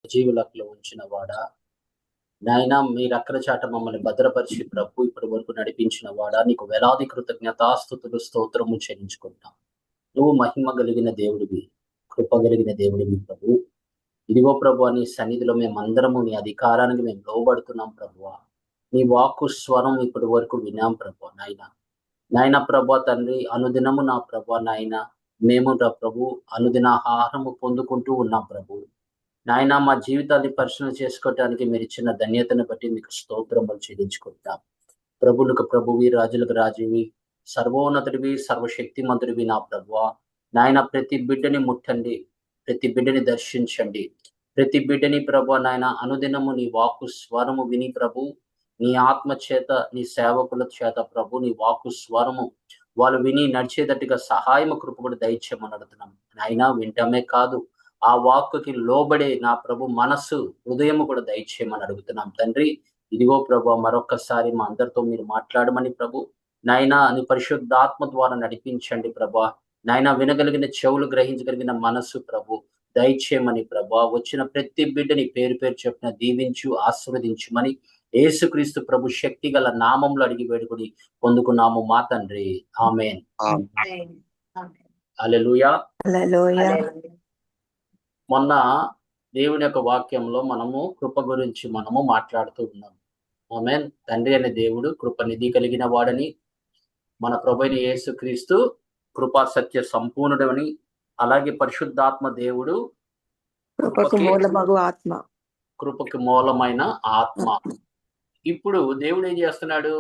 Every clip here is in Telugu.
జీవులలో ఉంచిన వాడా, నాయన మీ రెక్కల చాట మమ్మల్ని భద్రపరిచి ప్రభు ఇప్పటి వరకు నడిపించిన వాడా, నీకు వేలాది కృతజ్ఞతాస్తుతులు స్తోత్రము చెల్లించుకుంటాం. నువ్వు మహిమ కలిగిన దేవుడివి, కృప కలిగిన దేవుడివి ప్రభు. ఇదిగో ప్రభు, నీ సన్నిధిలో మేమందరము నీ అధికారానికి మేము లోబడుతున్నాం ప్రభువా. నీ వాక్కు స్వరం ఇప్పటి వరకు వినాం ప్రభు. నాయన ప్రభు తండ్రి, అనుదినము నా ప్రభు నాయన మేము ప్రభు అనుదిన ఆహారము పొందుకుంటూ ఉన్నాం ప్రభు. నాయన మా జీవితాన్ని పరిశీలన చేసుకోవటానికి మీరు ఇచ్చిన ధన్యతను బట్టి మీకు స్తోత్రములు చెల్లించుకుంటాం. ప్రభులకు ప్రభువి, రాజులకు రాజువి, సర్వోన్నతుడివి, సర్వశక్తిమంతుడివి నా ప్రభువా. నాయన ప్రతి బిడ్డని ముట్టండి, ప్రతి బిడ్డని దర్శించండి, ప్రతి బిడ్డని ప్రభు నాయన అనుదినము నీ వాక్కు స్వరము విని ప్రభు, నీ ఆత్మ చేత, నీ సేవకుల చేత ప్రభు నీ వాక్కు స్వరము వాళ్ళు విని నడిచేటట్టుగా సహాయము కృప కూడా దయచేయమని అడుగుతున్నాం. నాయన వింటమే కాదు, ఆ వాక్కుకి లోబడే నా ప్రభు మనస్సు, హృదయము కూడా దయచేయమని అడుగుతున్నాం తండ్రి. ఇదిగో ప్రభు, మరొక్కసారి మా అందరితో మీరు మాట్లాడమని ప్రభు నాయన నీ పరిశుద్ధాత్మ ద్వారా నడిపించండి ప్రభా. నాయన వినగలిగిన చెవులు, గ్రహించగలిగిన మనస్సు ప్రభు దయచేయమని ప్రభా. వచ్చిన ప్రతి బిడ్డని పేరు పేరు చెప్పిన దీవించు, ఆశీర్వదించుమని యేసుక్రీస్తు ప్రభు శక్తి గల నామంలో అడిగి వేడుకొని పొందుకున్నాము మా తండ్రి. ఆమేన్. హల్లెలూయా. మొన్న దేవుని యొక్క వాక్యంలో మనము కృప గురించి మనము మాట్లాడుతూ ఉన్నాం. ఆమేన్. తండ్రి అనే దేవుడు కృపనిధి కలిగిన వాడని, మన ప్రభువైన యేసుక్రీస్తు కృపా సత్య సంపూర్ణుడని, అలాగే పరిశుద్ధాత్మ దేవుడు కృపకి మూలమైన ఆత్మ. ఇప్పుడు దేవుడు ఏం చేస్తున్నాడు?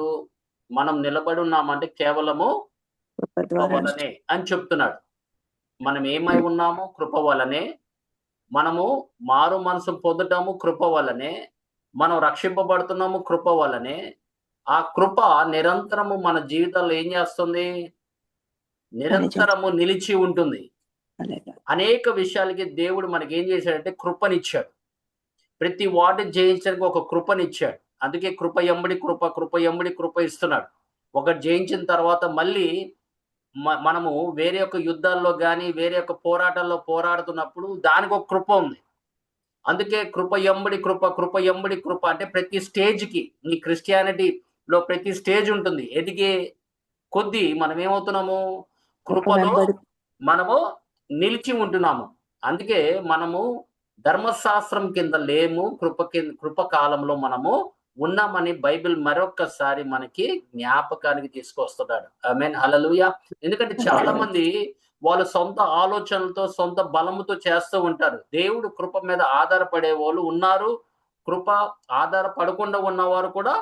మనం నిలబడి ఉన్నామంటే కేవలము కృప వలనే అని చెప్తున్నాడు. మనం ఏమై ఉన్నాము? కృప వలనే. మనము మారు మనసు పొందటము కృప వలనే. మనం రక్షింపబడుతున్నాము కృప వలనే. ఆ కృప నిరంతరము మన జీవితంలో ఏం చేస్తుంది? నిరంతరము నిలిచి ఉంటుంది. అనేక విషయాలకి దేవుడు మనకి ఏం చేశాడంటే కృపనిచ్చాడు. ప్రతి వాటిని జయించడానికి ఒక కృపనిచ్చాడు. అందుకే కృప ఎంబడి కృప, కృప ఎంబడి కృప ఇస్తున్నాడు. ఒకటి జయించిన తర్వాత మళ్ళీ మనము వేరే ఒక యుద్ధాల్లో కానీ, వేరే ఒక పోరాటాల్లో పోరాడుతున్నప్పుడు దానికి ఒక కృప ఉంది. అందుకే కృప ఎంబడి కృప, కృప ఎంబడి కృప అంటే ప్రతి స్టేజ్కి, నీ క్రిస్టియానిటీలో ప్రతి స్టేజ్ ఉంటుంది. ఎదిగే కొద్దీ మనం ఏమవుతున్నాము? కృపలో మనము నిలిచి ఉంటున్నాము. అందుకే మనము ధర్మశాస్త్రం కింద లేము, కృప కాలంలో మనము ఉన్నామని బైబిల్ మరొక్కసారి మనకి జ్ఞాపకానికి తీసుకొస్తున్నాడు. ఆమేన్. హల్లెలూయా. ఎందుకంటే చాలా మంది వాళ్ళు సొంత ఆలోచనలతో, సొంత బలముతో చేస్తూ ఉంటారు. దేవుడు కృప మీద ఆధారపడే వాళ్ళు ఉన్నారు, కృప ఆధారపడకుండా ఉన్నవారు కూడా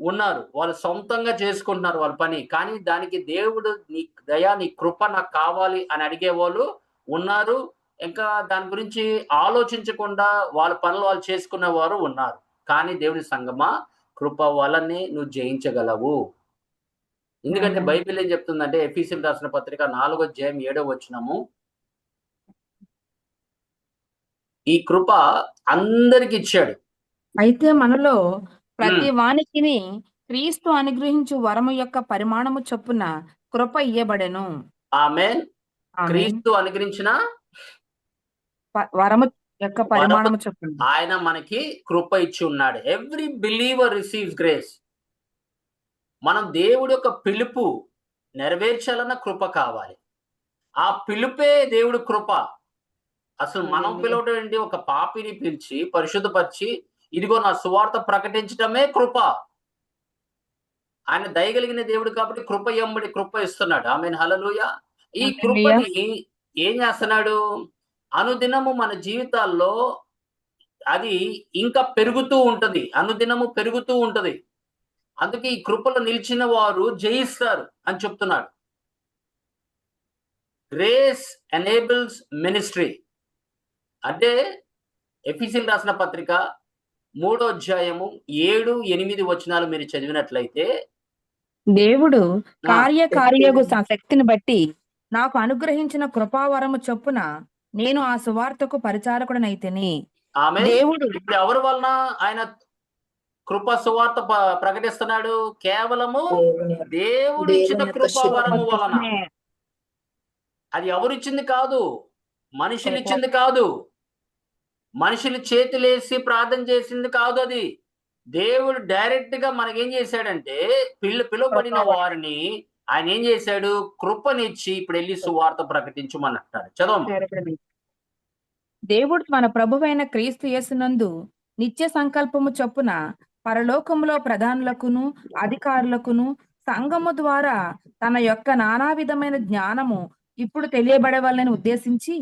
ఉన్నారు. వాళ్ళు సొంతంగా చేసుకుంటున్నారు వాళ్ళ పని. కానీ దానికి దేవుడు నీ దయ, నీ కృప నాకు కావాలి అని అడిగే వాళ్ళు ఉన్నారు. ఇంకా దాని గురించి ఆలోచించకుండా వాళ్ళ పనులు వాళ్ళు చేసుకునే వారు ఉన్నారు. కానీ దేవుని సంగమా, కృప వలనే నువ్వు జయించగలవు. ఎందుకంటే బైబిల్ ఏం చెప్తుందంటే, ఎఫెసీయులకు రాసిన పత్రిక 4వ అధ్యాయం 7వ వచనము, ఈ కృప అందరికి ఇచ్చాడు. అయితే మనలో ప్రతి వానికిని క్రీస్తు అనుగ్రహించు వరము యొక్క పరిమాణము చొప్పున కృప ఇయ్యబడెను. ఆమేన్. క్రీస్తు అనుగ్రహించిన వరము యొక్క పరిమాణము చొప్పున ఆయన మనకి కృప ఇచ్చి ఉన్నాడు. Every believer receives grace. మనం దేవుడి యొక్క పిలుపు నెరవేర్చాలన్న కృప కావాలి. ఆ పిలుపే దేవుడి కృప. అసలు మనం పిలవడం ఏంటి? ఒక పాపిని పిలిచి పరిశుద్ధపరిచి ఇదిగో నా సువార్త ప్రకటించటమే కృప. ఆయన దయగలిగిన దేవుడు కాబట్టి కృప ఎంబడి కృప ఇస్తున్నాడు. ఆమేన్. హల్లెలూయా. ఈ కృపని ఏం చేస్తున్నాడు? అనుదినము మన జీవితాల్లో అది ఇంకా పెరుగుతూ ఉంటది. అనుదినము పెరుగుతూ ఉంటది. అందుకే ఈ కృపలో నిలిచిన వారు జయిస్తారు అని చెప్తున్నాడు. గ్రేస్ ఎనేబుల్స్ మినిస్ట్రీ అంటే ఎఫెసీయులకు రాసిన పత్రిక 3వ అధ్యాయము 7, 8 వచనాలు మీరు చదివినట్లయితే, దేవుడు కార్యయోగ శక్తిని బట్టి నాకు అనుగ్రహించిన కృపావరము చొప్పున నేను ఆ సువార్తకు పరిచారకుడనైతిని. దేవుడు ఇప్పుడు ఎవరి వలన ఆయన కృప సువార్త ప్రకటిస్తున్నాడు? కేవలము దేవుడు ఇచ్చిన కృపావరము వలన. అది ఎవరిచ్చింది కాదు, మనుషులు ఇచ్చింది కాదు. మనుషులు చేతులేసి ప్రార్థన చేసింది కాదు అది. దేవుడు డైరెక్ట్ గా మనకేం చేశాడంటే పిలువబడిన వారిని ఆయన ఏం చేశాడు? కృపనిచ్చి ఇప్పుడు వెళ్ళి సువార్త ప్రకటించమని చదవమ్మా. దేవుడు మన ప్రభువైన క్రీస్తు యేసునందు నిత్య సంకల్పము చొప్పున పరలోకములో ప్రధానులకును అధికారులకును సంఘము ద్వారా తన యొక్క నానా విధమైన జ్ఞానము ఇప్పుడు తెలియబడవాలని ఉద్దేశించి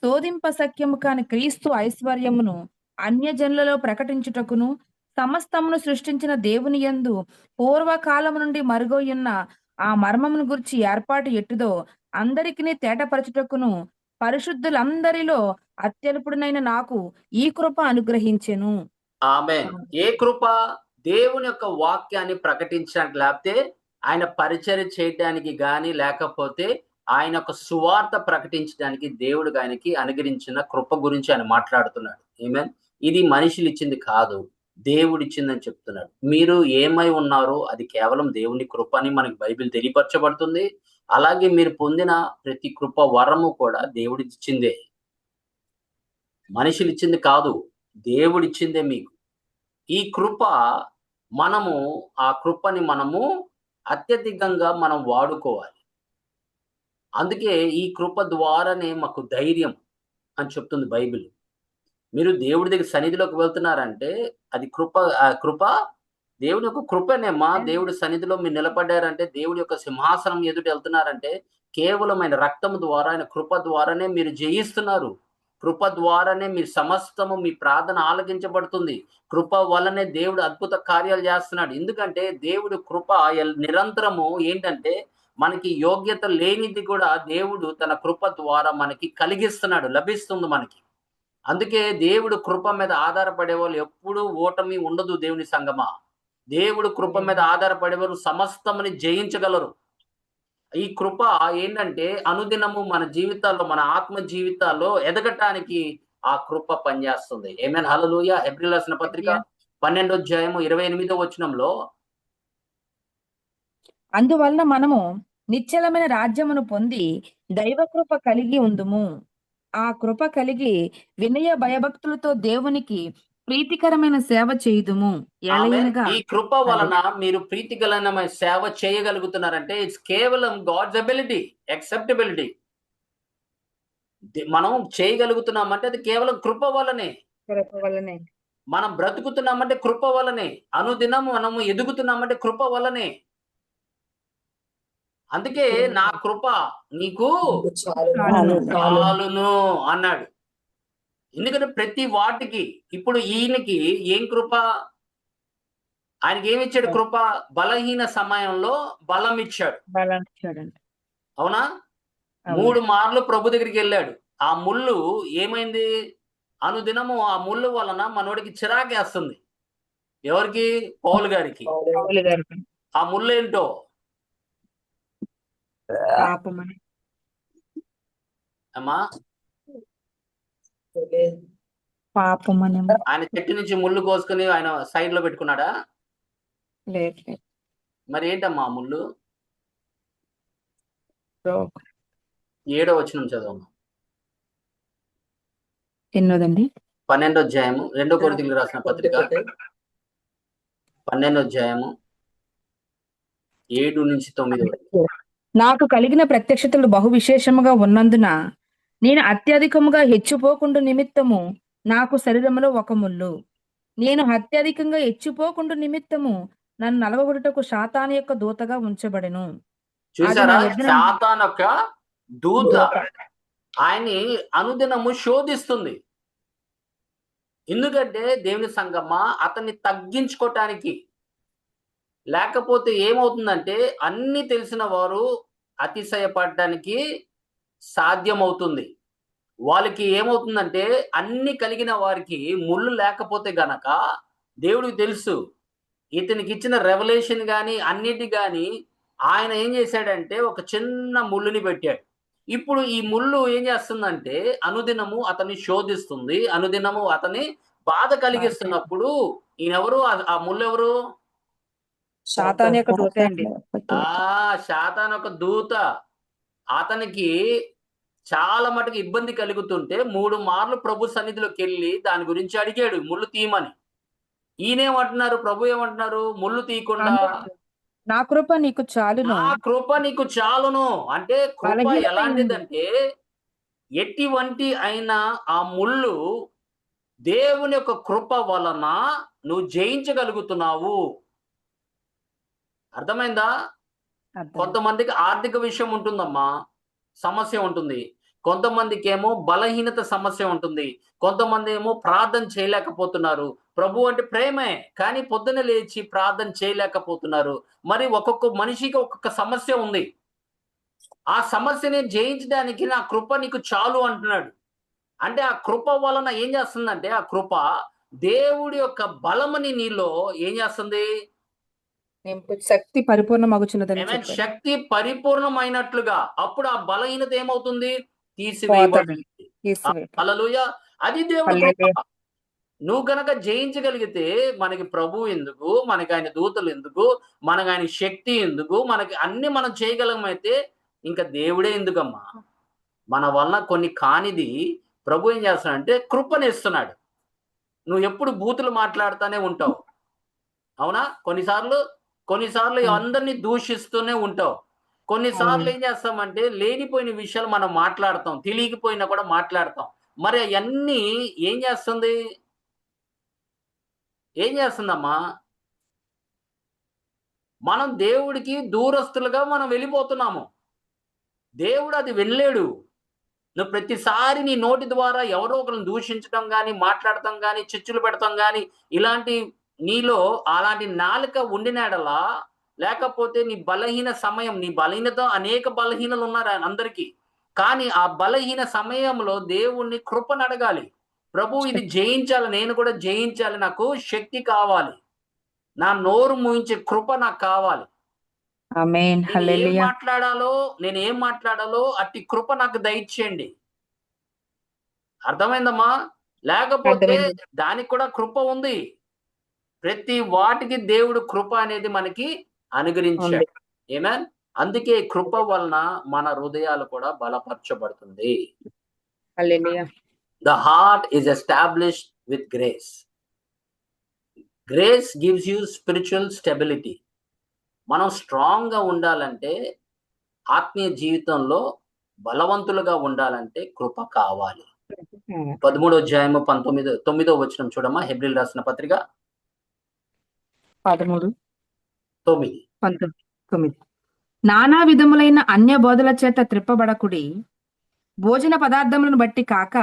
శోధింప సఖ్యము కాని క్రీస్తు ఐశ్వర్యమును అన్యజనులలో ప్రకటించుటకును సమస్తమును సృష్టించిన దేవుని యందు పూర్వకాలము నుండి మరుగోయున్న ఆ మర్మమును గురించి ఏర్పాటు ఎట్టుదో అందరికిని తేటపరచుటకును పరిశుద్ధులందరిలో అత్యల్పుడునైన నాకు ఈ కృప అనుగ్రహించెను. ఆమేన్. ఏ కృప? దేవుని యొక్క వాక్యాన్ని ప్రకటించడానికి, లేకపోతే ఆయన పరిచర్య చేయడానికి గాని, లేకపోతే ఆయన యొక్క సువార్త ప్రకటించడానికి దేవుడు ఆయనకి అనుగ్రహించిన కృప గురించి ఆయన మాట్లాడుతున్నాడు. ఆమేన్. ఇది మనుషులు ఇచ్చింది కాదు, దేవుడు ఇచ్చిందని చెప్తున్నాడు. మీరు ఏమై ఉన్నారో అది కేవలం దేవుని కృప అని మనకి బైబిల్ తెలియపరచబడుతుంది. అలాగే మీరు పొందిన ప్రతి కృప వరము కూడా దేవుడి ఇచ్చిందే, మనుషులు ఇచ్చింది కాదు, దేవుడిచ్చిందే మీకు. ఈ కృప మనము ఆ కృపని మనము అత్యధికంగా మనం వాడుకోవాలి. అందుకే ఈ కృప ద్వారానే మాకు ధైర్యం అని చెప్తుంది బైబిల్. మీరు దేవుడి దగ్గర సన్నిధిలోకి వెళ్తున్నారంటే అది కృప దేవుడి యొక్క కృపనేమ్మా. దేవుడి సన్నిధిలో మీరు నిలబడ్డారంటే, దేవుడి యొక్క సింహాసనం ఎదుట వెళ్తున్నారంటే కేవలం ఆయన రక్తం ద్వారా, ఆయన కృప ద్వారానే మీరు జయిస్తున్నారు. కృప ద్వారానే మీరు సమస్తము మీ ప్రార్థన ఆలకించబడుతుంది. కృప వల్లనే దేవుడు అద్భుత కార్యాలు చేస్తున్నాడు. ఎందుకంటే దేవుడు కృప నిరంతరము ఏంటంటే మనకి యోగ్యత లేనిది కూడా దేవుడు తన కృప ద్వారా మనకి కలిగిస్తున్నాడు, లభిస్తుంది మనకి. అందుకే దేవుడు కృప మీద ఆధారపడే వాళ్ళు ఎప్పుడూ ఓటమి ఉండదు. దేవుని సంగమా, దేవుడు కృప మీద ఆధారపడేవారు సమస్తముని జయించగలరు. ఈ కృప ఏంటంటే అనుదినము మన జీవితాల్లో, మన ఆత్మ జీవితాల్లో ఎదగటానికి ఆ కృప పనిచేస్తుంది. ఆమేన్, హల్లెలూయా. హెబ్రీయులకు రాసిన పత్రిక 12వ అధ్యాయము 28వ వచనంలో, అందువలన మనము నిశ్చలమైన రాజ్యమును పొంది దైవ కృప కలిగి ఉందుము. ఆ కృప కలిగి వినయ భయభక్తులతో దేవునికి ప్రీతికరమైన సేవ చేయుదుము. ఏలయనగా ఈ కృప వలన మీరు ప్రీతికరమైన సేవ చేయగలుగుతున్నారంటే ఇట్స్ కేవలం గాడ్స్ అబిలిటీ, యాక్సెప్టబిలిటీ. మనం చేయగలుగుతున్నామంటే అది కేవలం కృప వల్లనే. మనం బ్రతుకుతున్నామంటే కృప వల్లనే. అనుదినం మనము ఎదుగుతున్నామంటే కృప వల్లనే. అందుకే నా కృప నీకు చాలును అన్నాడు. ఎందుకంటే ప్రతి వాటికి ఇప్పుడు ఈయనకి ఏం కృప? ఆయనకి ఏమి ఇచ్చాడు? కృప. బలహీన సమయంలో బలం ఇచ్చాడు. అవునా? 3 మార్లు ప్రభు దగ్గరికి వెళ్ళాడు. ఆ ముళ్ళు ఏమైంది? అనుదినము ఆ ముళ్ళు వలన మనోడికి చిరాకేస్తుంది. ఎవరికి? పౌలు గారికి. ఆ ముళ్ళు ఏంటో అమ్మా, ఆయన చెట్టు నుంచి ముళ్ళు కోసుకుని ఆయన సైడ్ లో పెట్టుకున్నాడా? మరి ఏంటమ్మా ఆ ముళ్ళు? 7వ వచనం చదవమ్మా. ఎన్నోదండి? 12వ అధ్యాయము 2 కొరింథీయులకు రాసిన పత్రిక 12వ అధ్యాయము 7-9 వరకు. నాకు కలిగిన ప్రత్యక్షతలు బహు విశేషముగా ఉన్నందున నేను అత్యధికముగా హెచ్చిపోకుండా నిమిత్తము నాకు శరీరములో ఒక ముళ్ళు. నేను అత్యధికంగా హెచ్చిపోకుండా నిమిత్తము నన్ను నలగొట్టుటకు సాతాను యొక్క దూతగా ఉంచబడెను. చూసారా? సాతాను యొక్క దూత ఆయన్ని అనుదినము శోధిస్తుంది. ఎందుకంటే దేవుని సంగమా అతన్ని తగ్గించుకోవటానికి. లేకపోతే ఏమవుతుందంటే అన్ని తెలిసిన వారు అతిశయపడడానికి సాధ్యమవుతుంది. వాళ్ళకి ఏమవుతుందంటే అన్ని కలిగిన వారికి ముళ్ళు లేకపోతే గనక దేవుడికి తెలుసు ఇతనికి ఇచ్చిన రెవల్యూషన్ గాని అన్నిటి గాని ఆయన ఏం చేశాడంటే ఒక చిన్న ముళ్ళుని పెట్టాడు. ఇప్పుడు ఈ ముళ్ళు ఏం చేస్తుందంటే అనుదినము అతన్ని శోధిస్తుంది, అనుదినము అతని బాధ కలిగిస్తున్నప్పుడు ఈయనెవరు? ఆ ముళ్ళు ఎవరు? సాతాను యొక్క దూత అండి. సాతాను ఒక దూత. అతనికి చాలా మటుకు ఇబ్బంది కలుగుతుంటే 3 మార్లు ప్రభు సన్నిధిలోకి వెళ్ళి దాని గురించి అడిగాడు, ముళ్ళు తీయమని. ఈయనేమంటున్నారు, ప్రభు ఏమంటున్నారు, ముళ్ళు తీయకుండా నా కృప నీకు చాలును, నా కృప నీకు చాలును. అంటే కృప బలహీనత యందు ఎలాంటిదంటే, ఎటువంటి అయినా ఆ ముళ్ళు దేవుని యొక్క కృప వలన నువ్వు జయించగలుగుతున్నావు. అర్థమైందా? అర్థం. కొంతమందికి ఆర్థిక విషయం ఉంటుందమ్మా, సమస్య ఉంటుంది. కొంతమందికేమో బలహీనత సమస్య ఉంటుంది. కొంతమంది ఏమో ప్రార్థన చేయలేకపోతున్నారు. ప్రభు అంటే ప్రేమే, కానీ పొద్దున లేచి ప్రార్థన చేయలేకపోతున్నారు. మరి ఒక్కొక్క మనిషికి ఒక్కొక్క సమస్య ఉంది. ఆ సమస్యని జయించడానికి నా కృప నీకు చాలు అంటున్నాడు. అంటే ఆ కృప వలన ఏం చేస్తుందంటే, ఆ కృప దేవుడి యొక్క బలముని నీలో ఏం చేస్తుంది, శక్తి పరిపూర్ణమగుచున్నదని ఆమేన్, చెప్పాడు. శక్తి పరిపూర్ణమైనట్లుగా. అప్పుడు ఆ బలహీనత ఏమవుతుంది, పోతది, తీసివేయబడుతుంది. తీసివేయబడు. హల్లెలూయా. అది దేవుడి కృప. హల్లెలూయా. నువ్వు గనక జయించగలిగితే మనకి ప్రభు ఎందుకు, మనకి ఆయన దూతలు ఎందుకు, మనకి ఆయన శక్తి ఎందుకు, మనకి అన్ని మనం చేయగలమైతే ఇంకా దేవుడే ఎందుకమ్మా. మన వలన కొన్ని కానిది ప్రభు ఏం చేస్తున్నాడంటే కృపనిస్తున్నాడు. నువ్వు ఎప్పుడు బూతులు మాట్లాడుతూనే ఉంటావు, అవునా? కొన్నిసార్లు అందరినీ దూషిస్తూనే ఉంటావు. కొన్నిసార్లు ఏం చేస్తామంటే లేనిపోయిన విషయాలు మనం మాట్లాడతాం, తెలియకపోయినా కూడా మాట్లాడతాం. మరి అవన్నీ ఏం చేస్తుందమ్మా, మనం దేవుడికి దూరస్తులుగా మనం వెళ్ళిపోతున్నాము. దేవుడు అది వెళ్ళాడు. నువ్వు ప్రతిసారి నీ నోటి ద్వారా ఎవరో ఒకరిని దూషించడం కానీ, మాట్లాడటం కానీ, చిచ్చులు పెడతాం కానీ, ఇలాంటి నీలో అలాంటి నాలుక ఉండినాడలా, లేకపోతే నీ బలహీన సమయం, నీ బలహీనత, అనేక బలహీనలు ఉన్నారు అందరికీ. కానీ ఆ బలహీన సమయంలో దేవుణ్ణి కృపను అడగాలి. ప్రభు ఇది జయించాలి, నేను కూడా జయించాలి, నాకు శక్తి కావాలి, నా నోరు మూయించే కృప నాకు కావాలి. ఆమేన్. హల్లెలూయా. నేను ఏం మాట్లాడాలో అట్టి కృప నాకు దయచేయండి. అర్థమైందమ్మా? లేకపోతే అర్థమైంది. దానికి కూడా కృప ఉంది. ప్రతి వాటికి దేవుడు కృప అనేది మనకి అనుగ్రహించాడు. ఉంది. ఆమేన్. అందుకే కృప వలన మన హృదయాలు కూడా బలపరచబడుతుంది. హల్లెలూయా. The heart is established with grace. Grace gives you spiritual stability. మనం స్ట్రాంగ్ గా ఉండాలంటే, ఆత్మీయ జీవితంలో బలవంతులుగా ఉండాలంటే కృప కావాలి. 13వ అధ్యాయము 9వ వచనం చూడమ్మా, హెబ్రీయులకు రాసిన పత్రిక 13, 9. 19. నానా విధములైన అన్య బోధల చేత త్రిప్పబడకుడి, భోజన పదార్థములను బట్టి కాక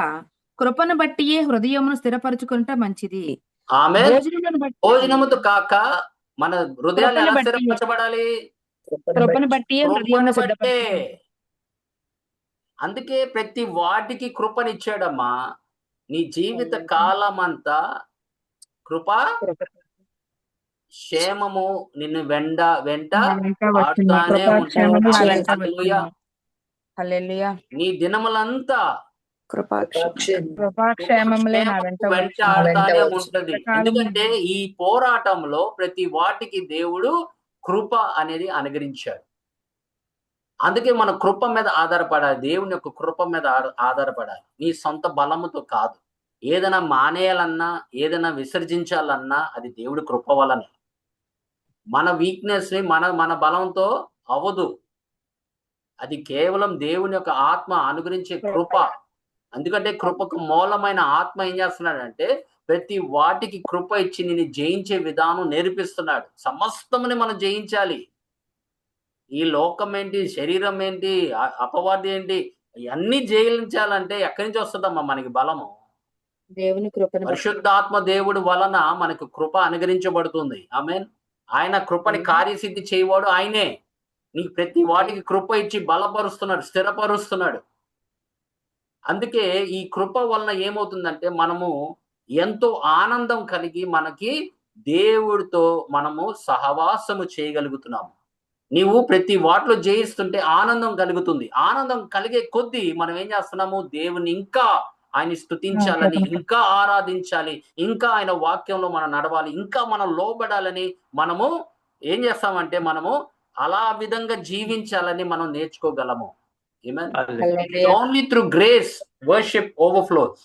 కృపను బట్టియే హృదయమును స్థిరపరచుకుంటే మంచిది. ఆమేన్. భోజనమును బట్టి, భోజనముతో కాక మన హృదయాలు ఎలా కృపను బట్టి, స్థిరపరచబడాలి? కృపను బట్టియే కృపను హృదయమును బట్టే. సిద్ధపరచుకుంటే. అందుకే ప్రతి వాటికి కృపనిచ్చాడమ్మా. నీ జీవిత కాలం అంతా కృప, క్షేమము నిన్ను వెంట ఆడుతానే ఉంటుంది. హల్లెలూయా. హల్లెలూయా. నీ దినములంతా కృపాక్షేమములే నా వెంట వెంట ఆడుతానే ఉంటది. ఎందుకంటే ఈ పోరాటంలో ప్రతి వాటికి దేవుడు కృప అనేది అనుగ్రహించాడు. అందుకే మన కృప మీద ఆధారపడాలి, దేవుని యొక్క కృప మీద ఆధారపడాలి. నీ సొంత బలముతో కాదు. ఏదైనా మానేయాలన్నా, ఏదైనా విసర్జించాలన్నా అది దేవుడి కృప వలనే. మన వీక్నెస్ ని మన బలంతో అవ్వదు. అది కేవలం దేవుని యొక్క ఆత్మ అనుగ్రహించే కృప. ఎందుకంటే కృపకు మూలమైన ఆత్మ ఏం చేస్తున్నాడంటే ప్రతి వాటికి కృప ఇచ్చి నిన్ను జయించే విధానం నేర్పిస్తున్నాడు. సమస్తముని మనం జయించాలి. ఈ లోకం ఏంటి, శరీరం ఏంటి, అపవాది ఏంటి, ఇవన్నీ జయించాలంటే ఎక్కడి నుంచి వస్తుందమ్మా మనకి బలము? దేవుని కృపను, పరిశుద్ధాత్మ దేవుడు వలన మనకు కృప అనుగ్రహించబడుతుంది. ఆమేన్. ఆయన కృపని కార్యసిద్ధి చేయవాడు ఆయనే. నీకు ప్రతి వాటికి కృప ఇచ్చి బలపరుస్తున్నాడు, స్థిరపరుస్తున్నాడు. అందుకే ఈ కృప వలన ఏమవుతుందంటే మనము ఎంతో ఆనందం కలిగి మనకి దేవుడితో మనము సహవాసము చేయగలుగుతున్నాము. నీవు ప్రతి వాటిలో జయిస్తుంటే ఆనందం కలుగుతుంది. ఆనందం కలిగే కొద్దీ మనం ఏం చేస్తున్నాము, దేవుని ఇంకా ఆయన స్తుతించాలని, ఇంకా ఆరాధించాలి, ఇంకా ఆయన వాక్యంలో మనం నడవాలి, ఇంకా మనం లోబడాలని మనము ఏం చేస్తామంటే మనము అలా విధంగా జీవించాలని మనం నేర్చుకోగలము. Amen. Hallelujah. Only through grace worship overflows.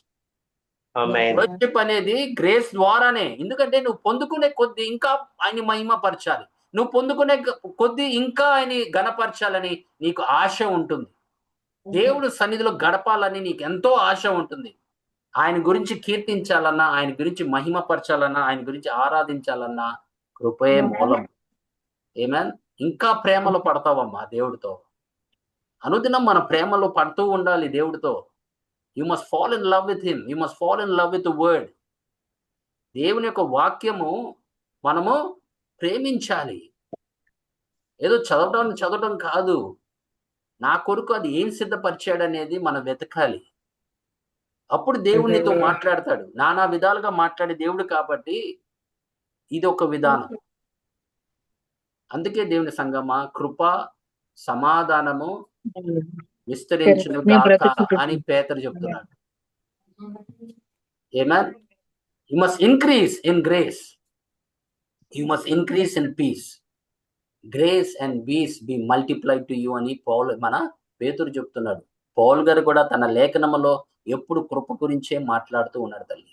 Amen. Worship అనేది గ్రేస్ ద్వారానే. ఎందుకంటే నువ్వు పొందుకునే కొద్ది ఇంకా ఆయన మహిమ పరచాలి, నువ్వు పొందుకునే కొద్ది ఇంకా ఆయన గణపరచాలని నీకు ఆశ ఉంటుంది. దేవుడు సన్నిధిలో గడపాలని నీకు ఎంతో ఆశ ఉంటుంది. ఆయన గురించి కీర్తించాలన్నా, ఆయన గురించి మహిమపరచాలన్నా, ఆయన గురించి ఆరాధించాలన్నా కృపయే మూలం. ఏమేన్. ఇంకా ప్రేమలో పడతావమ్మా దేవుడితో. అనుదినం మన ప్రేమలో పడుతూ ఉండాలి దేవుడితో. You must fall in love with him. You must fall in love with the word. దేవుని యొక్క వాక్యము మనము ప్రేమించాలి. ఏదో చదవటం కాదు. నా కొరకు అది ఏం సిద్ధపరిచాడు అనేది మనం వెతకాలి. అప్పుడు దేవుడు నీతో మాట్లాడతాడు. నానా విధాలుగా మాట్లాడే దేవుడు కాబట్టి ఇది ఒక విధానం. అందుకే దేవుని సంగమా, కృప సమాధానము విస్తరించును గాక అని పేతురు చెప్తున్నాడు. Amen. You must increase in grace. You must increase in peace. Grace and peace be multiplied to you అని మన పేతురు చెప్తున్నాడు. పౌలు గారు కూడా తన లేఖనములో ఎప్పుడు కృప గురించే మాట్లాడుతూ ఉన్నాడు తల్లి.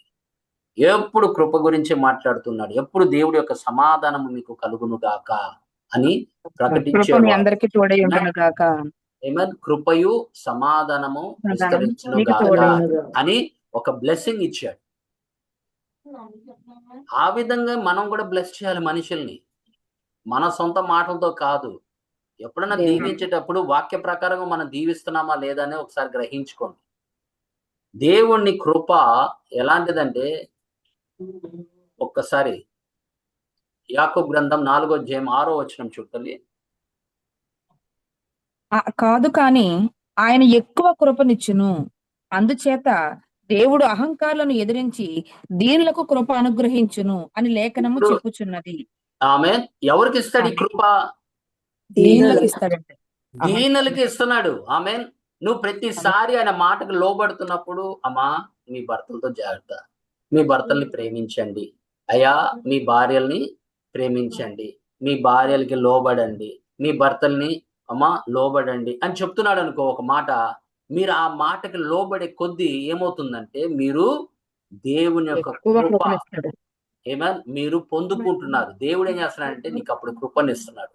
ఎప్పుడు కృప గురించే మాట్లాడుతున్నాడు. ఎప్పుడు దేవుడి యొక్క సమాధానము మీకు కలుగును గాక అని ప్రకటించేవాడు. ఏమన్. కృపయు సమాధానము విస్తరించును గాక అని ఒక బ్లెస్సింగ్ ఇచ్చాడు. ఆ విధంగా మనం కూడా బ్లెస్ చేయాలి మనుషుల్ని, మన సొంత మాటలతో కాదు. ఎప్పుడైనా దీవించేటప్పుడు వాక్య ప్రకారంగా మనం దీవిస్తున్నామా లేదా అని ఒకసారి గ్రహించుకోండి. దేవుని కృప ఎలాంటిదంటే, ఒక్కసారి యాకోబు గ్రంథం 4వ అధ్యాయం 6వ వచనం చూడాలి. కాదు కాని ఆయన ఎక్కువ కృపనిచ్చును, అందుచేత దేవుడు అహంకారులను ఎదిరించి దీనులకు కృప అనుగ్రహించును అని లేఖనము చెప్పుచున్నది. ఆమేన్. ఎవరికి ఇస్తాడు ఈ కృప? దీనులకు ఇస్తాడంటే, దీనులకి ఇస్తున్నాడు. ఆమేన్. నువ్వు ప్రతిసారి ఆయన మాటకు లోబడుతున్నప్పుడు, అమ్మా మీ భర్తలతో జాగ్రత్త, మీ భర్తల్ని ప్రేమించండి, అయ్యా మీ భార్యల్ని ప్రేమించండి, మీ భార్యలకి లోబడండి, మీ భర్తల్ని అమ్మా లోబడండి అని చెప్తున్నాడు అనుకో ఒక మాట. మీరు ఆ మాటకి లోబడే కొద్దీ ఏమవుతుందంటే మీరు దేవుని యొక్క కృప ఏమన్ మీరు పొందుకుంటున్నారు. దేవుడు ఏం చేస్తున్నాడంటే నీకు అప్పుడు కృపనిస్తున్నాడు.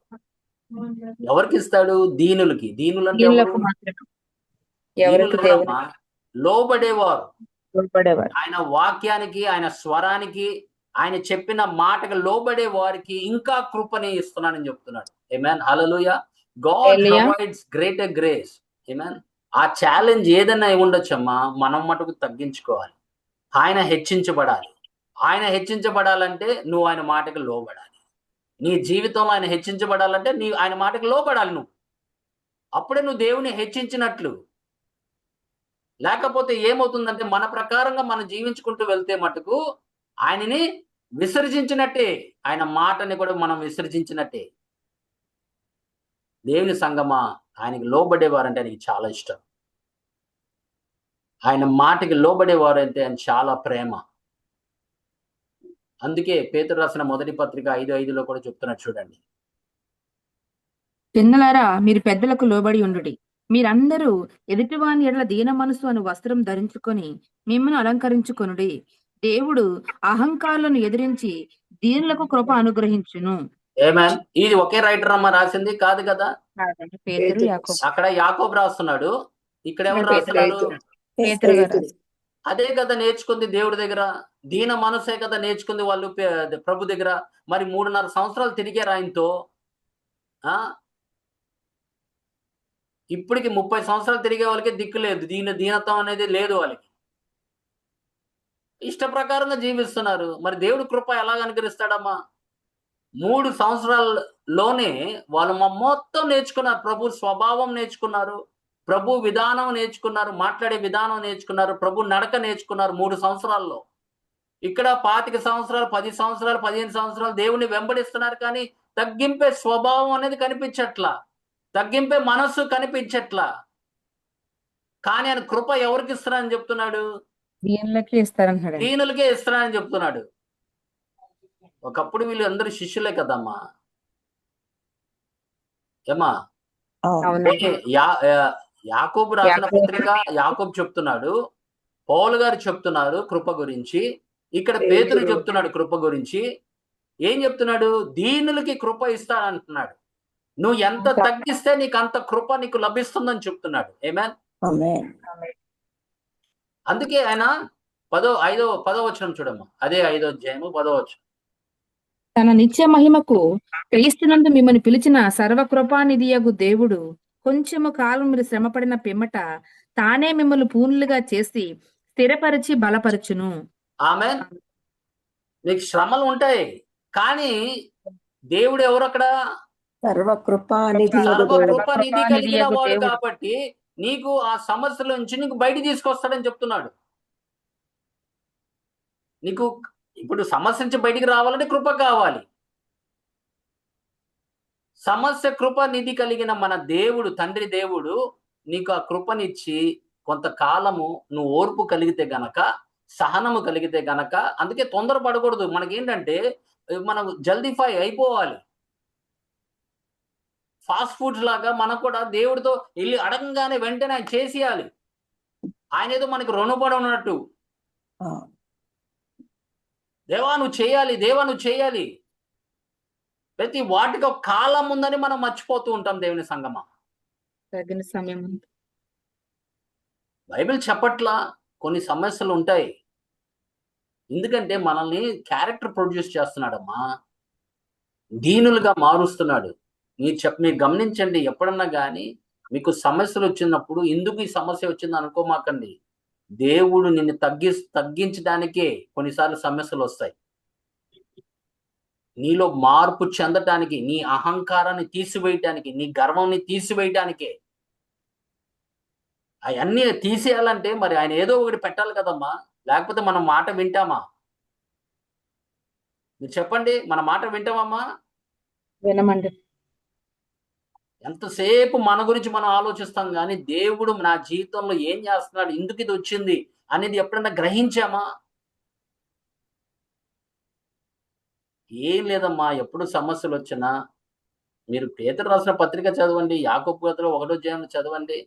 ఎవరికి ఇస్తాడు? దీనులకి. దీనులు అంటే లోబడేవారు, ఆయన వాక్యానికి, ఆయన స్వరానికి, ఆయన చెప్పిన మాటకు లోబడే వారికి ఇంకా కృపని ఇస్తున్నానని చెప్తున్నాడు. ఆమేన్. హల్లెలూయా. God provides greater grace. Amen. ఆ ఛాలెంజ్ ఏదైనా ఉండొచ్చమ్మా, మనం మటుకు తగ్గించుకోవాలి. ఆయన హెచ్చించబడాలి. ఆయన హెచ్చించబడాలంటే నువ్వు ఆయన మాటకు లోబడాలి. నీ జీవితంలో ఆయన హెచ్చించబడాలంటే ఆయన మాటకు లోబడాలి నువ్వు. అప్పుడే నువ్వు దేవుని హెచ్చించినట్లు. లేకపోతే ఏమవుతుందంటే మన ప్రకారంగా మనం జీవించుకుంటూ వెళ్తే మటుకు ఆయనని విసర్జించినట్టే, ఆయన మాటని కూడా మనం విసర్జించినట్టే. దేవుని సంగమా, ఆయనకి లోబడేవారంటే ఆయనకి చాలా ఇష్టం. ఆయన మాటకి లోబడేవారంటే ఆయన చాలా ప్రేమ. అందుకే పేతురు రాసిన మొదటి పత్రిక 5:5లో కూడా చెప్తున్నట్టు చూడండి. పిన్నలారా మీరు పెద్దలకు లోబడి ఉండుడి, మీరందరూ ఎదుటివాని ఎడల దీన మనసు అను వస్త్రం ధరించుకొని మిమ్మల్ని అలంకరించుకొనుడి. దేవుడు అహంకారులను ఎదిరించి దీనులకు కృప అనుగ్రహించును. ఆమేన్. ఇది ఒకే రైటర్ అమ్మ రాసింది కాదు కదా. పేతురు, యాకోబు. అక్కడ యాకోబు రాస్తున్నాడు, ఇక్కడ ఎవరు రాస్తున్నాడు? పేతురు గారు. అదే కదా నేర్చుకుంది దేవుడి దగ్గర. దీన మనసే కదా నేర్చుకుంది వాళ్ళు ప్రభు దగ్గర. మరి 3.5 సంవత్సరాలు తిరిగారు ఆయనతో. ఇప్పటికి 30 సంవత్సరాలు తిరిగే వాళ్ళకి దిక్కు లేదు. దీనత్వం అనేది లేదు వాళ్ళకి. ఇష్ట ప్రకారంగా జీవిస్తున్నారు. మరి దేవుడి కృప ఎలాగ అనుగ్రహిస్తాడమ్మా? 3 సంవత్సరాల్లోనే వాళ్ళు మొత్తం నేర్చుకున్నారు. ప్రభు స్వభావం నేర్చుకున్నారు, ప్రభు విధానం నేర్చుకున్నారు, మాట్లాడే విధానం నేర్చుకున్నారు, ప్రభు నడక నేర్చుకున్నారు 3 సంవత్సరాల్లో. ఇక్కడ 25 సంవత్సరాలు, 10 సంవత్సరాలు, 15 సంవత్సరాలు దేవుని వెంబడిస్తున్నారు. కానీ తగ్గింపే స్వభావం అనేది కనిపించట్లా, తగ్గింపే మనస్సు కనిపించట్లా. కానీ ఆయన కృప ఎవరికి ఇస్తారని చెప్తున్నాడు? దీనులకే ఇస్తారంటున్నాడు. దీనులకే ఇస్తారని చెప్తున్నాడు. ఒకప్పుడు వీళ్ళు అందరూ శిష్యులే కదమ్మా. ఏమా యాకోబు రాసిన యాకోబు. పత్రిక యాకోబు చెప్తున్నాడు, పౌలు గారు చెప్తున్నారు కృప గురించి, ఇక్కడ పేతురు చెప్తున్నాడు కృప గురించి. ఏం చెప్తున్నాడు? దీనులకి కృప ఇస్తానంటున్నాడు. నువ్వు ఎంత తగ్గిస్తే నీకు అంత కృప నీకు లభిస్తుందని చెప్తున్నాడు. ఆమేన్. ఆమేన్. అందుకే ఆయన 10వ వచనం చూడమ్మా. అదే 5వ అధ్యాయము 10వ వచనం. తన నిత్య మహిమకు క్రీస్తునందు మిమ్మల్ని పిలిచిన సర్వకృపానిధియగు దేవుడు కొంచెము కాలం మీరు శ్రమపడిన పిమ్మట తానే మిమ్మల్ని పూర్ణులుగా చేసి స్థిరపరిచి బలపరచును. ఆమేన్. నీకు శ్రమలు ఉంటాయి, కానీ దేవుడు ఎవరు అక్కడ? సర్వకృపానిధి సర్వకృప నిధి కలిగిన వాడు దేవుడు. కాబట్టి నీకు ఆ సమస్యల నుంచి నీకు బయట తీసుకొస్తాడని చెప్తున్నాడు. నీకు ఇప్పుడు సమస్య నుంచి బయటికి రావాలంటే కృప కావాలి. సమస్య కృప నిధి కలిగిన మన దేవుడు, తండ్రి దేవుడు నీకు ఆ కృపనిచ్చి కొంతకాలము నువ్వు ఓర్పు కలిగితే గనక, సహనము కలిగితే గనక, అందుకే తొందరపడకూడదు. మనకేంటంటే మనం జల్దీఫై అయిపోవాలి. ఫాస్ట్ ఫుడ్స్ లాగా మనం కూడా దేవుడితో వెళ్ళి అడగంగానే వెంటనే ఆయన చేసేయాలి. ఆయన ఏదో మనకి రుణపడి ఉన్నట్టు, దేవా నువ్వు చేయాలి, దేవా నువ్వు చేయాలి. ప్రతి వాటికి ఒక కాలం ఉందని మనం మర్చిపోతూ ఉంటాం. దేవుని సంగమా, తగిన సమయం బైబిల్ చెప్పట్లా కొన్ని సమస్యలు ఉంటాయి. ఎందుకంటే మనల్ని క్యారెక్టర్ ప్రొడ్యూస్ చేస్తున్నాడమ్మా, దీనులుగా మారుస్తున్నాడు. మీరు గమనించండి, ఎప్పుడన్నా కానీ మీకు సమస్యలు వచ్చినప్పుడు ఎందుకు ఈ సమస్య వచ్చింది అనుకోమాకండి. దేవుడు నిన్ను తగ్గించడానికే కొన్నిసార్లు సమస్యలు వస్తాయి. నీలో మార్పు చెందటానికి, నీ అహంకారాన్ని తీసివేయటానికి, నీ గర్వాన్ని తీసివేయటానికే. అవన్నీ తీసేయాలంటే మరి ఆయన ఏదో ఒకటి పెట్టాలి కదమ్మా, లేకపోతే మనం మాట వింటామా? మీరు చెప్పండి, మన మాట వింటామమ్మా? వినమండి. ఎంతసేపు మన గురించి మనం ఆలోచిస్తాం, కానీ దేవుడు నా జీవితంలో ఏం చేస్తున్నాడు, ఎందుకు ఇది వచ్చింది అనేది ఎప్పుడన్నా గ్రహించామా? ఏం లేదమ్మా. ఎప్పుడు సమస్యలు వచ్చినా మీరు పేతురు రాసిన పత్రిక చదవండి, యాకోబు పత్రిక 1వ అధ్యాయం చదవండి.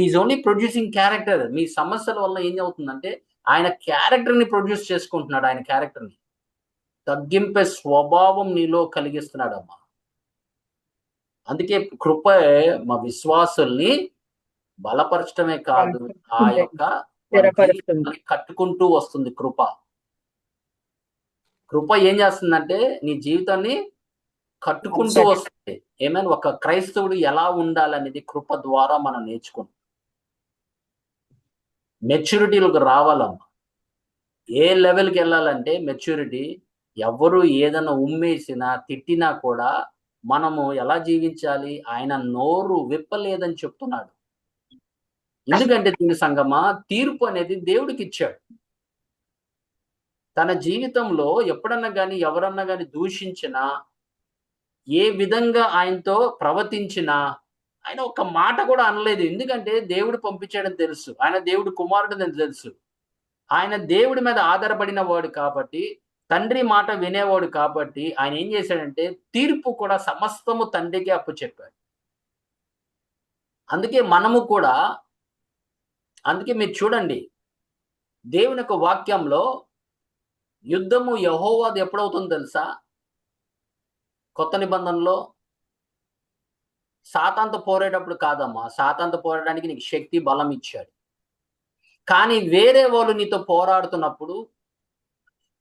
Is only producing character. మీ సమస్యల వల్ల ఏం అవుతుందంటే ఆయన క్యారెక్టర్ని ప్రొడ్యూస్ చేసుకుంటున్నాడు. ఆయన క్యారెక్టర్ని తగ్గింపే స్వభావం నీలో కలిగిస్తున్నాడమ్మా. అందుకే కృప మా విశ్వాసుల్ని బలపరచడమే కాదు, ఆ యొక్క కట్టుకుంటూ వస్తుంది. కృప ఏం చేస్తుందంటే నీ జీవితాన్ని కట్టుకుంటూ వస్తుంది. ఏమైనా ఒక క్రైస్తవుడు ఎలా ఉండాలనేది కృప ద్వారా మనం నేర్చుకుంటాం. మెచ్యూరిటీలకు రావాలమ్మా. ఏ లెవెల్కి వెళ్ళాలంటే మెచ్యూరిటీ, ఎవరు ఏదైనా ఉమ్మేసినా తిట్టినా కూడా మనము ఎలా జీవించాలి? ఆయన నోరు విప్పలేదని చెప్తున్నాడు. ఎందుకంటే దీని సంగమా, తీర్పు అనేది దేవుడికి ఇచ్చాడు. తన జీవితంలో ఎప్పుడన్నా కానీ ఎవరన్నా కానీ దూషించినా, ఏ విధంగా ఆయనతో ప్రవర్తించినా ఆయన ఒక మాట కూడా అనలేదు. ఎందుకంటే దేవుడు పంపించాడని తెలుసు, ఆయన దేవుడు కుమారుడని తెలుసు, ఆయన దేవుడి మీద ఆధారపడిన వాడు కాబట్టి, తండ్రి మాట వినేవాడు కాబట్టి ఆయన ఏం చేశాడంటే తీర్పు కూడా సమస్తము తండ్రికి అప్పచెప్పాడు. అందుకే మనము కూడా, అందుకే మీరు చూడండి దేవుని యొక్క వాక్యంలో యుద్ధము యెహోవాది ఎప్పుడవుతుందో తెలుసా? కొత్త నిబంధనలో సాతానుతో పోరాడేటప్పుడు కాదమ్మా. సాతానుతో పోరాడడానికి నీకు శక్తి బలం ఇచ్చాడు. కానీ వేరే వాళ్ళు నీతో పోరాడుతున్నప్పుడు,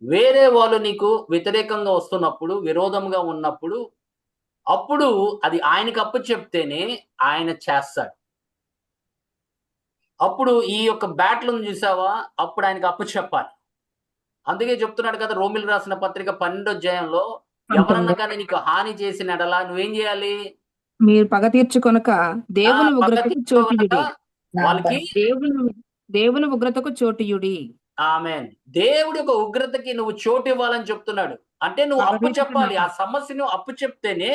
వేరే వాళ్ళు నీకు వ్యతిరేకంగా వస్తున్నప్పుడు, విరోధంగా ఉన్నప్పుడు, అప్పుడు అది ఆయనకు అప్పచెప్తేనే ఆయన చేస్తాడు. అప్పుడు ఈ యొక్క బ్యాటిల్ చూసావా, అప్పుడు ఆయనకు అప్పచెప్పాలి. అందుకే చెప్తున్నాడు కదా రోమిలకు రాసిన పత్రిక 12వ అధ్యాయంలో, ఎవరన్నా కానీ నీకు హాని చేసిన ఎడల నువ్వేం చేయాలి? మీరు పగ తీర్చుకొనక దేవుని ఉగ్రతకు చోటియుడి. వాళ్ళకి దేవుని ఉగ్రతకు చోటియుడి. ఆమేన్. దేవుడి యొక్క ఉగ్రతకి నువ్వు చోటు ఇవ్వాలని చెప్తున్నాడు. అంటే నువ్వు అప్పు చెప్పాలి. ఆ సమస్యను అప్పు చెప్తేనే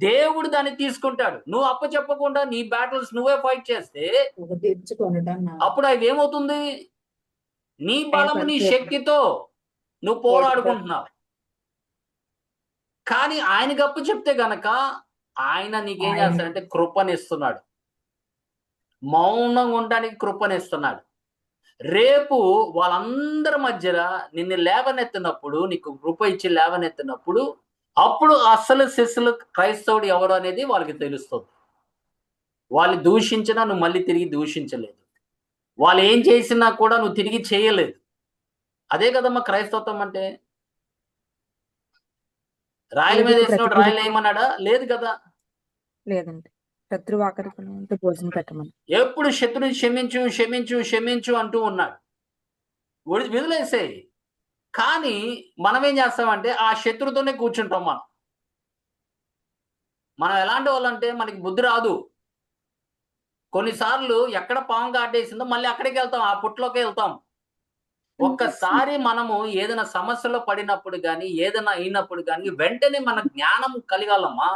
దేవుడు దాన్ని తీసుకుంటాడు. నువ్వు అప్పు చెప్పకుండా నీ బ్యాటిల్స్ నువ్వే ఫైట్ చేస్తే అప్పుడు అవి ఏమవుతుంది? నీ బలము నీ శక్తితో నువ్వు పోరాడుకుంటున్నావు. కానీ ఆయనకి అప్పు చెప్తే గనక ఆయన నీకేం చేస్తాడంటే కృపనిస్తున్నాడు. మౌనంగా ఉండడానికి కృపనిస్తున్నాడు. రేపు వాళ్ళందరి మధ్యన నిన్ను లేవనెత్తినప్పుడు, నీకు కృప ఇచ్చి లేవనెత్తినప్పుడు, అప్పుడు అసలు శిష్యులు క్రైస్తవుడు ఎవరు అనేది వాళ్ళకి తెలుస్తుంది. వాళ్ళు దూషించినా నువ్వు మళ్ళీ తిరిగి దూషించలేదు. వాళ్ళు ఏం చేసినా కూడా నువ్వు తిరిగి చేయలేదు. అదే కదమ్మా క్రైస్తవత్వం అంటే. రాయల మీద వేసినోడు రాయలు వేయమన్నాడా? లేదు కదా. లేదండి. శత్రువు ఆకరికున్నంత భోజనం పెట్టమని. ఎప్పుడు శత్రుని క్షమించు క్షమించు క్షమించు అంటూ ఉన్నాడు. వదిలేసేయి. కానీ మనం ఏం చేస్తామంటే ఆ శత్రుతోనే కూర్చుంటాం. మనం ఎలాంటి వాళ్ళంటే మనకి బుద్ధి రాదు. కొన్నిసార్లు ఎక్కడ పాము కాటేసిందో మళ్ళీ అక్కడికి వెళ్తాం, ఆ పుట్లోకి వెళ్తాం. ఒక్కసారి మనము ఏదైనా సమస్యలో పడినప్పుడు కానీ, ఏదైనా అయినప్పుడు కానీ వెంటనే మన జ్ఞానం కలగాలమ్మా.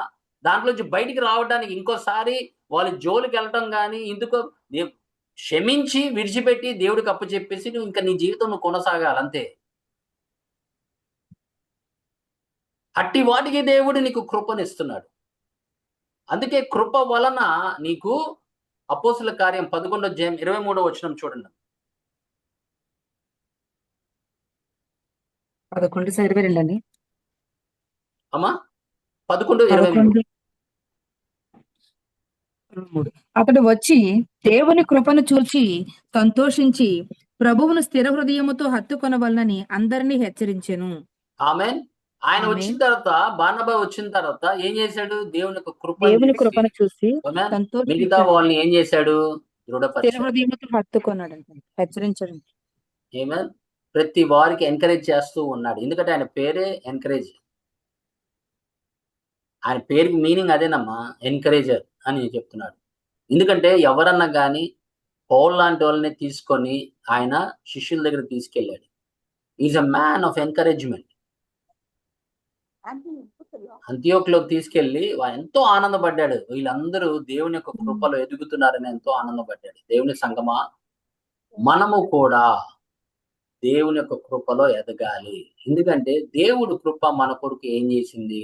దాంట్లోంచి బయటికి రావడానికి ఇంకోసారి వాళ్ళ జోలికి వెళ్ళటం కానీ, ఎందుకో క్షమించి విడిచిపెట్టి దేవుడికి అప్పచెప్పేసి నువ్వు ఇంకా నీ జీవితం నువ్వు కొనసాగాలి అంతే. అట్టి వాటికి దేవుడు నీకు కృపనిస్తున్నాడు. అందుకే కృప వలన నీకు అపోస్తుల కార్యం 11:23 చూడండి. 11:22 అండి. అమ్మా 11:23. అతడు వచ్చి దేవుని కృపను చూచి సంతోషించి ప్రభువును స్థిర హృదయముతో హత్తుకొనవలనని అందరినీ హెచ్చరించెను. ఆమేన్. ఆయన వచ్చిన తర్వాత, బార్నబా వచ్చిన తర్వాత ఏం చేశాడు? దేవుని కృపను చూసి మిగతా వాళ్ళని ఏం చేశాడు? స్థిర దృఢపరిచాడు. హృదయముతో హత్తుకొన్నాడు, హెచ్చరించాడు. ఏమేన్. ప్రతి వారికి ఎంకరేజ్ చేస్తూ ఉన్నాడు. ఎందుకంటే ఆయన పేరే ఎంకరేజ్. ఆయన పేరుకి మీనింగ్ అదేనమ్మా, ఎంకరేజర్ అని చెప్తున్నాడు. ఎందుకంటే ఎవరన్నా కానీ పౌలు లాంటి వాళ్ళని తీసుకొని ఆయన శిష్యుల దగ్గర తీసుకెళ్ళాడు. Is a man of encouragement. అంతియోకులోకి తీసుకెళ్లి ఎంతో ఆనందపడ్డాడు. వీళ్ళందరూ దేవుని యొక్క కృపలో ఎదుగుతున్నారని ఎంతో ఆనందపడ్డాడు. దేవుని సంగమా, మనము కూడా దేవుని యొక్క కృపలో ఎదగాలి. ఎందుకంటే దేవుడు కృప మన కొరకు ఏం చేసింది?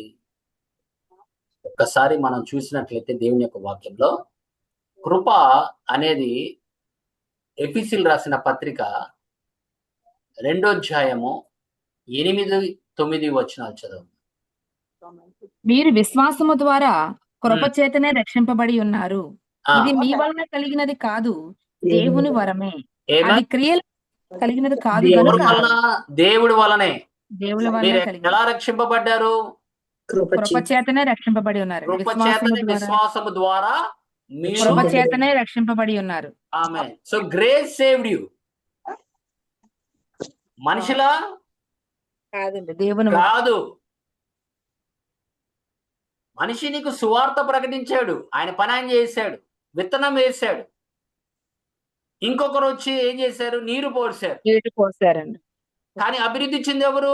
ఒక్కసారి మనం చూసినట్లయితే దేవుని యొక్క వాక్యంలో కృప అనేది ఎఫెసీయులకు రాసిన పత్రిక 2:8-9 చదువు. మీరు విశ్వాసము ద్వారా కృప చేతనే రక్షింపబడి ఉన్నారు. ఇది మీ వలన కలిగినది కాదు, దేవుని వరమే. అది క్రియలు కలిగినది కాదు ఎవరి గనుక వలన? దేవుడి వలనే. దేవుని మీరు వలన కలిగినది. ఎలా రక్షింపబడ్డారు? కృప చేతనే రక్షింపబడి ఉన్నారు. కృప చేతనే, విశ్వాసము ద్వారా మీరు కృప చేతనే రక్షింపబడి ఉన్నారు. ఆమేన్. So grace saved you. మనిషిలా కాదండి, దేవుని కాదు. మనిషి నీకు సువార్త ప్రకటించాడు, ఆయన పని ఆయన చేశాడు, విత్తనం వేశాడు. ఇంకొకరు వచ్చి ఏం చేశారు? నీరు పోసారు. నీటి పోసారండి. కానీ అభివృద్ధి చెంది ఎవరు?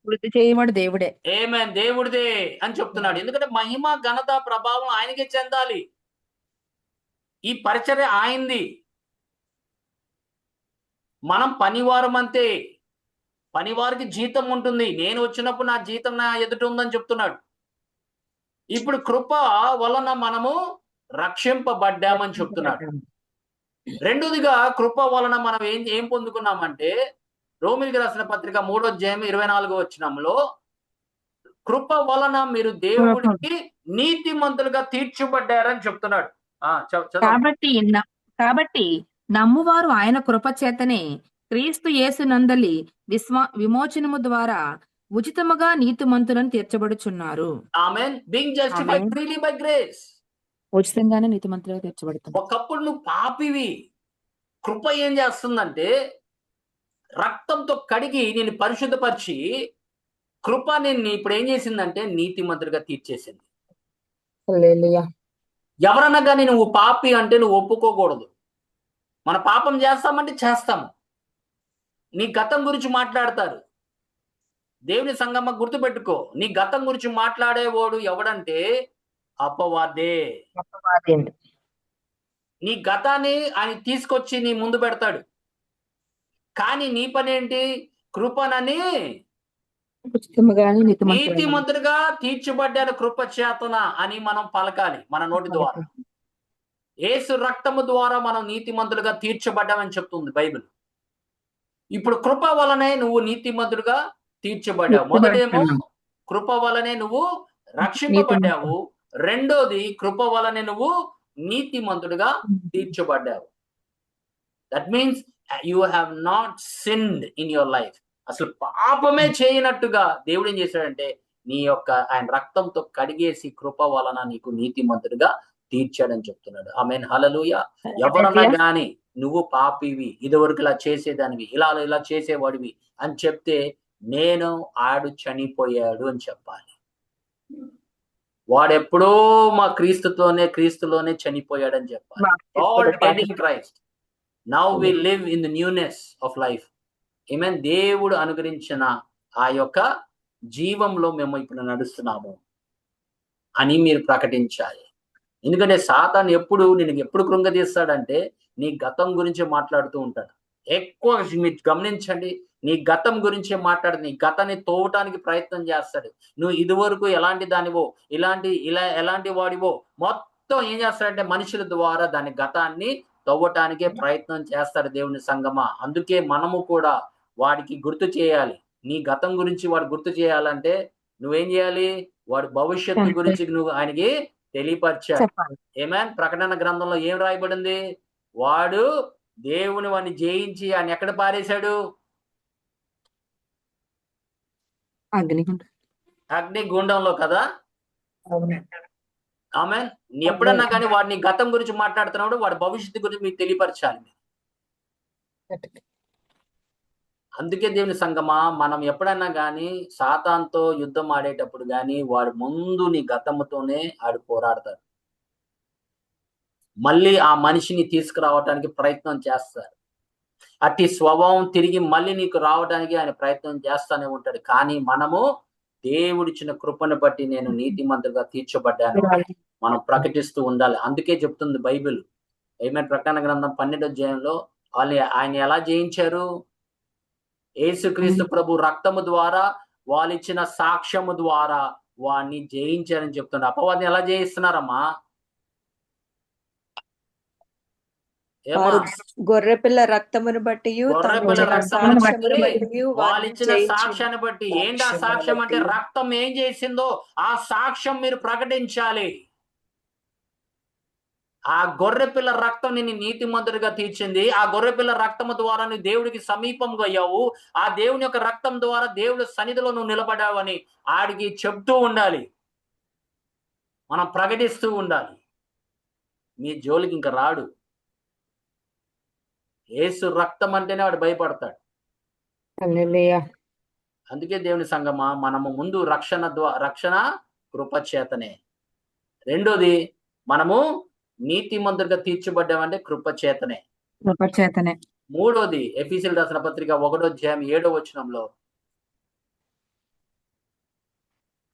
వృద్ధి చేయవాడు దేవుడే. ఏమేన్, దేవుడిదే అని చెప్తున్నాడు. ఎందుకంటే మహిమ, ఘనత, ప్రభావం ఆయనకే చెందాలి. ఈ పరిచర్య ఆయనది. మనం పనివారం అంతే. పనివారికి జీతం ఉంటుంది. నేను వచ్చినప్పుడు నా జీతం నా ఎదుట ఉందని చెప్తున్నాడు. ఇప్పుడు కృప వలన మనము రక్షింపబడ్డామని చెప్తున్నాడు. రెండోదిగా కృప వలన మనం ఏం పొందుకున్నామంటే, రోమీయులకు రాసిన పత్రిక 3:24 కృప వలన మీరు దేవుడికి నీతిమంతులుగా తీర్చబడ్డారని చెప్తున్నాడు. కాబట్టి నమ్మువారు ఆయన కృప చేతనే క్రీస్తు యేసు నందలి విమోచనము ద్వారా ఉచితముగా నీతిమంతులను తీర్చబడుచున్నారు. ఆమేన్. Being justified freely by grace. ఉచితంగానే నీతిమంతులుగా తీర్చబడుతున్నారు. ఒకప్పుడు నువ్వు పాపివి. కృప ఏం చేస్తుందంటే రక్తంతో కడిగి నేను పరిశుద్ధపరిచి, కృప నిన్ను ఇప్పుడు ఏం చేసిందంటే నీతిమంతులుగా తీర్చేసింది. హల్లెలూయా. ఎవరన్నా కానీ నువ్వు పాపి అంటే నువ్వు ఒప్పుకోకూడదు. మన పాపం చేస్తామంటే చేస్తాము. నీ గతం గురించి మాట్లాడతారు. దేవుని సంగమ గుర్తుపెట్టుకో, నీ గతం గురించి మాట్లాడేవాడు ఎవడంటే అపవాదే. నీ గతాన్ని ఆయన తీసుకొచ్చి నీ ముందు పెడతాడు. కానీ నీ పని ఏంటి? కృపనని నీతిమంతులుగా తీర్చబడ్డాడు కృప చేతన అని మనం పలకాలి మన నోటి ద్వారా. యేసు రక్తము ద్వారా మనం నీతిమంతులుగా తీర్చబడ్డామని చెప్తుంది బైబిల్. ఇప్పుడు కృప వలనే నువ్వు నీతిమంతుడుగా తీర్చబడ్డావు. మొదటేమో కృప వలనే నువ్వు రక్షింపబడ్డావు. రెండోది కృప వలనే నువ్వు నీతిమంతుడుగా తీర్చబడ్డావు. That means you have not sinned in your life. అసలు పాపమే చేయనట్టుగా దేవుడు ఏం చేశాడంటే నీ యొక్క ఆయన రక్తంతో కడిగేసి కృప వలన నీకు నీతిమంతుడిగా తీర్చాడని చెప్తున్నాడు. ఆమేన్, హల్లెలూయా. ఎవరన్నా గాని నువ్వు పాపివి, ఇదివరకు ఇలా చేసేదానివి, ఇలా చేసేవాడివి అని చెప్తే నేను ఆడు చనిపోయాడు అని చెప్పాలి. వాడెప్పుడో మా క్రీస్తులోనే చనిపోయాడని చెప్పాలి. God dead in Christ. Now we live in the newness of life. Amen. దేవుడు అనుగ్రహించిన ఆ యొక్క జీవంలో మేము ఇప్పుడు నడుస్తున్నాము అని మీరు ప్రకటించాలి. ఎందుకంటే సాతాను ఎప్పుడు కృంగదీస్తాడంటే నీ గతం గురించి మాట్లాడుతూ ఉంటాడు. ఎక్కువ మీరు గమనించండి, నీ గతం గురించే మాట్లాడు, నీ గతాన్ని తోవటానికి ప్రయత్నం చేస్తాడు. నువ్వు ఇదివరకు ఎలాంటి దానివో ఎలాంటి వాడివో మొత్తం ఏం చేస్తాడంటే మనుషుల ద్వారా దాని గతాన్ని తవ్వటానికే ప్రయత్నం చేస్తాడు దేవుని సంగమా. అందుకే మనము కూడా వాడికి గుర్తు చేయాలి. నీ గతం గురించి వాడు గుర్తు చేయాలంటే నువ్వేం చేయాలి? వాడి భవిష్యత్తు గురించి నువ్వు ఆయనకి తెలియపరచాలి. ఆమేన్. ప్రకటన గ్రంథంలో ఏం రాయబడింది? వాడు దేవుని వాడిని జయించి ఆయన ఎక్కడ పారేశాడు? అగ్నిగుండంలో కదా. ఆమేన్. ఎప్పుడన్నా కానీ వాడిని గతం గురించి మాట్లాడుతున్నాడు, వాడి భవిష్యత్తు గురించి మీకు తెలియపరచాలి. అందుకే దేవుని సంగమా, మనం ఎప్పుడన్నా కానీ సాతాన్తో యుద్ధం ఆడేటప్పుడు కానీ వాడు ముందు నీ గతముతోనే ఆడు పోరాడతాడు. మళ్ళీ ఆ మనిషిని తీసుకురావటానికి ప్రయత్నం చేస్తారు. అట్టి స్వభావం తిరిగి మళ్ళీ నీకు రావడానికి ఆయన ప్రయత్నం చేస్తానే ఉంటాడు. కానీ మనము దేవుడిచ్చిన కృపను బట్టి నేను నీతిమంతుడిగా తీర్చబడ్డాను మనం ప్రకటిస్తూ ఉండాలి. అందుకే చెప్తుంది బైబిల్. ఏమైనా ప్రకటన గ్రంథం 12వ అధ్యాయంలో ఆయన ఎలా జయించారు? యేసుక్రీస్తు ప్రభు రక్తము ద్వారా వాళ్ళు ఇచ్చిన సాక్ష్యము ద్వారా వాడిని జయించారని చెప్తున్నారు. అపవాదిని ఎలా జయిస్తున్నారమ్మా? గొర్రెపిల్ల రక్తమును బట్టి వాళ్ళు ఇచ్చిన సాక్ష్యాన్ని బట్టి. ఏంటి ఆ సాక్ష్యం అంటే? రక్తం ఏం చేసిందో ఆ సాక్ష్యం మీరు ప్రకటించాలి. ఆ గొర్రెపిల్ల రక్తం నిన్ను నీతిమంతుడిగా తీర్చింది. ఆ గొర్రెపిల్ల రక్తము ద్వారా నువ్వు దేవుడికి సమీపంగా అయ్యావు. ఆ దేవుని యొక్క రక్తం ద్వారా దేవుడి సన్నిధిలో నువ్వు నిలబడావని ఆడికి చెప్తూ ఉండాలి. మనం ప్రకటిస్తూ ఉండాలి. మీ జోలికి ఇంకా రాడు. యేసు రక్తం అంటేనే వాడు భయపడతాడు. అందుకే దేవుని సంగమా, మనము ముందు రక్షణ కృపచేతనే. రెండోది మనము నీతిమంతుడిగా తీర్చబడ్డామంటే కృపచేతనే. మూడోది ఎఫెసీయులకు రాసిన పత్రిక 1వ అధ్యాయం 7వ వచనంలో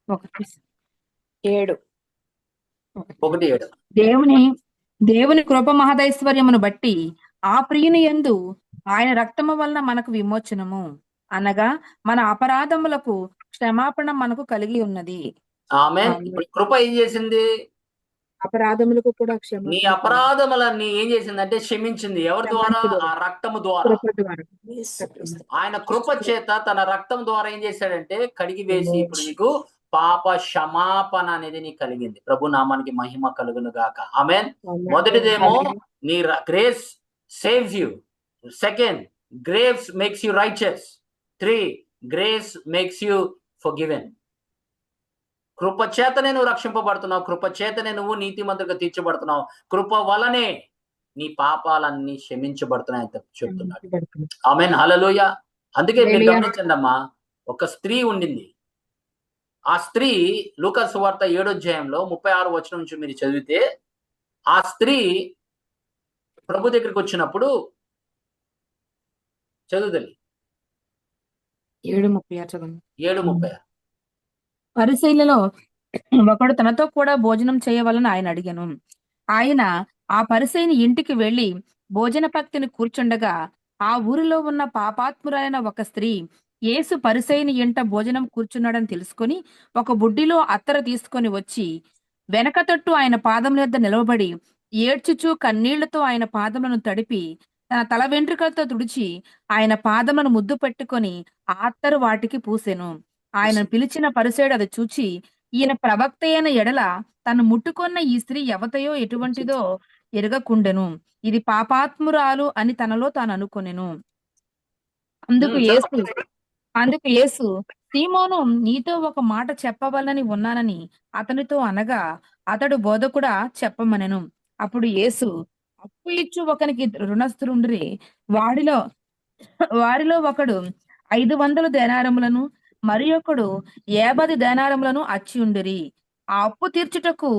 1:7 దేవుని కృప మహదైశ్వర్యమును బట్టి ఆ ప్రియుని యందు ఆయన రక్తము వలన మనకు విమోచనము అనగా మన అపరాధములకు క్షమాపణ మనకు కలిగి ఉన్నది. ఆమేన్. ఇప్పుడు కృప ఏం చేసింది? అపరాధములకు కూడా నీ అపరాధములన్నీ ఏం చేసిందంటే క్షమించింది. ఎవరి ద్వారా? ఆ రక్తము ద్వారా. ఆయన కృప చేత తన రక్తం ద్వారా ఏం చేశాడంటే కడిగి వేసి ఇప్పుడు నీకు పాప క్షమాపణ అనేది నీకు కలిగింది. ప్రభు నామానికి మహిమ కలుగును గాక. ఆమేన్. మొదటిదేమో నీ grace saves you. Second, grace makes you righteous. 3, grace makes you forgiven. కృప చేతనే నువ్వు రక్షింపబడుతున్నావు. కృప చేతనే నువ్వు నీతిమంతుడిగా తీర్చబడుతున్నావు. కృప వలనే నీ పాపాలన్నీ క్షమించబడుతున్నాయని చెప్తున్నాడు. ఆమేన్, హల్లెలూయా. అందుకే మీరు గమనించండి అమ్మా, ఒక స్త్రీ ఉండింది. ఆ స్త్రీ లూకా సువార్త 7వ అధ్యాయంలో 36వ వచనం నుంచి మీరు చదివితే, ఆ స్త్రీ ప్రభు దగ్గరికి వచ్చినప్పుడు చదువుదలి 7:36. పరిసయ్యులలో ఒకడు తనతో కూడా భోజనం చేయవలన ఆయన అడిగాను. ఆయన ఆ పరిసయ్యుని ఇంటికి వెళ్లి భోజన పక్తిని కూర్చుండగా ఆ ఊరిలో ఉన్న పాపాత్మురాలైన ఒక స్త్రీ యేసు పరిసయ్యుని ఇంట భోజనం కూర్చున్నాడని తెలుసుకొని ఒక బుడ్డిలో అత్తర తీసుకొని వచ్చి వెనక తట్టు ఆయన పాదముల యొద్ద నిలవబడి ఏడ్చుచు కన్నీళ్లతో ఆయన పాదములను తడిపి తన తల వెంట్రుకలతో తుడిచి ఆయన పాదములను ముద్దు పెట్టుకొని అత్తరు వాటికి పూసెను. ఆయన పిలిచిన పరిసయుడు అది చూచి, ఈయన ప్రవక్త అయిన ఎడల తను ముట్టుకొన్న ఈ స్త్రీ ఎవతయో ఎటువంటిదో ఎరగకుండెను. ఇది పాపాత్మురాలు అని తనలో తాను అనుకొనెను. అందుకు యేసు అందుకు యేసు, సీమోను, నీతో ఒక మాట చెప్పవలనని ఉన్నానని అతనితో అనగా, అతడు, బోధకుడా, చెప్పమనెను. అప్పుడు యేసు, అప్పు ఇచ్చు ఒకనికి రుణస్థులుండ్రి. వారిలో ఒకడు 500 దేనారములను, మరి ఒకడు 50 దేనారములను అచ్చి ఉండిరి. ఆ అప్పు తీర్చుటకు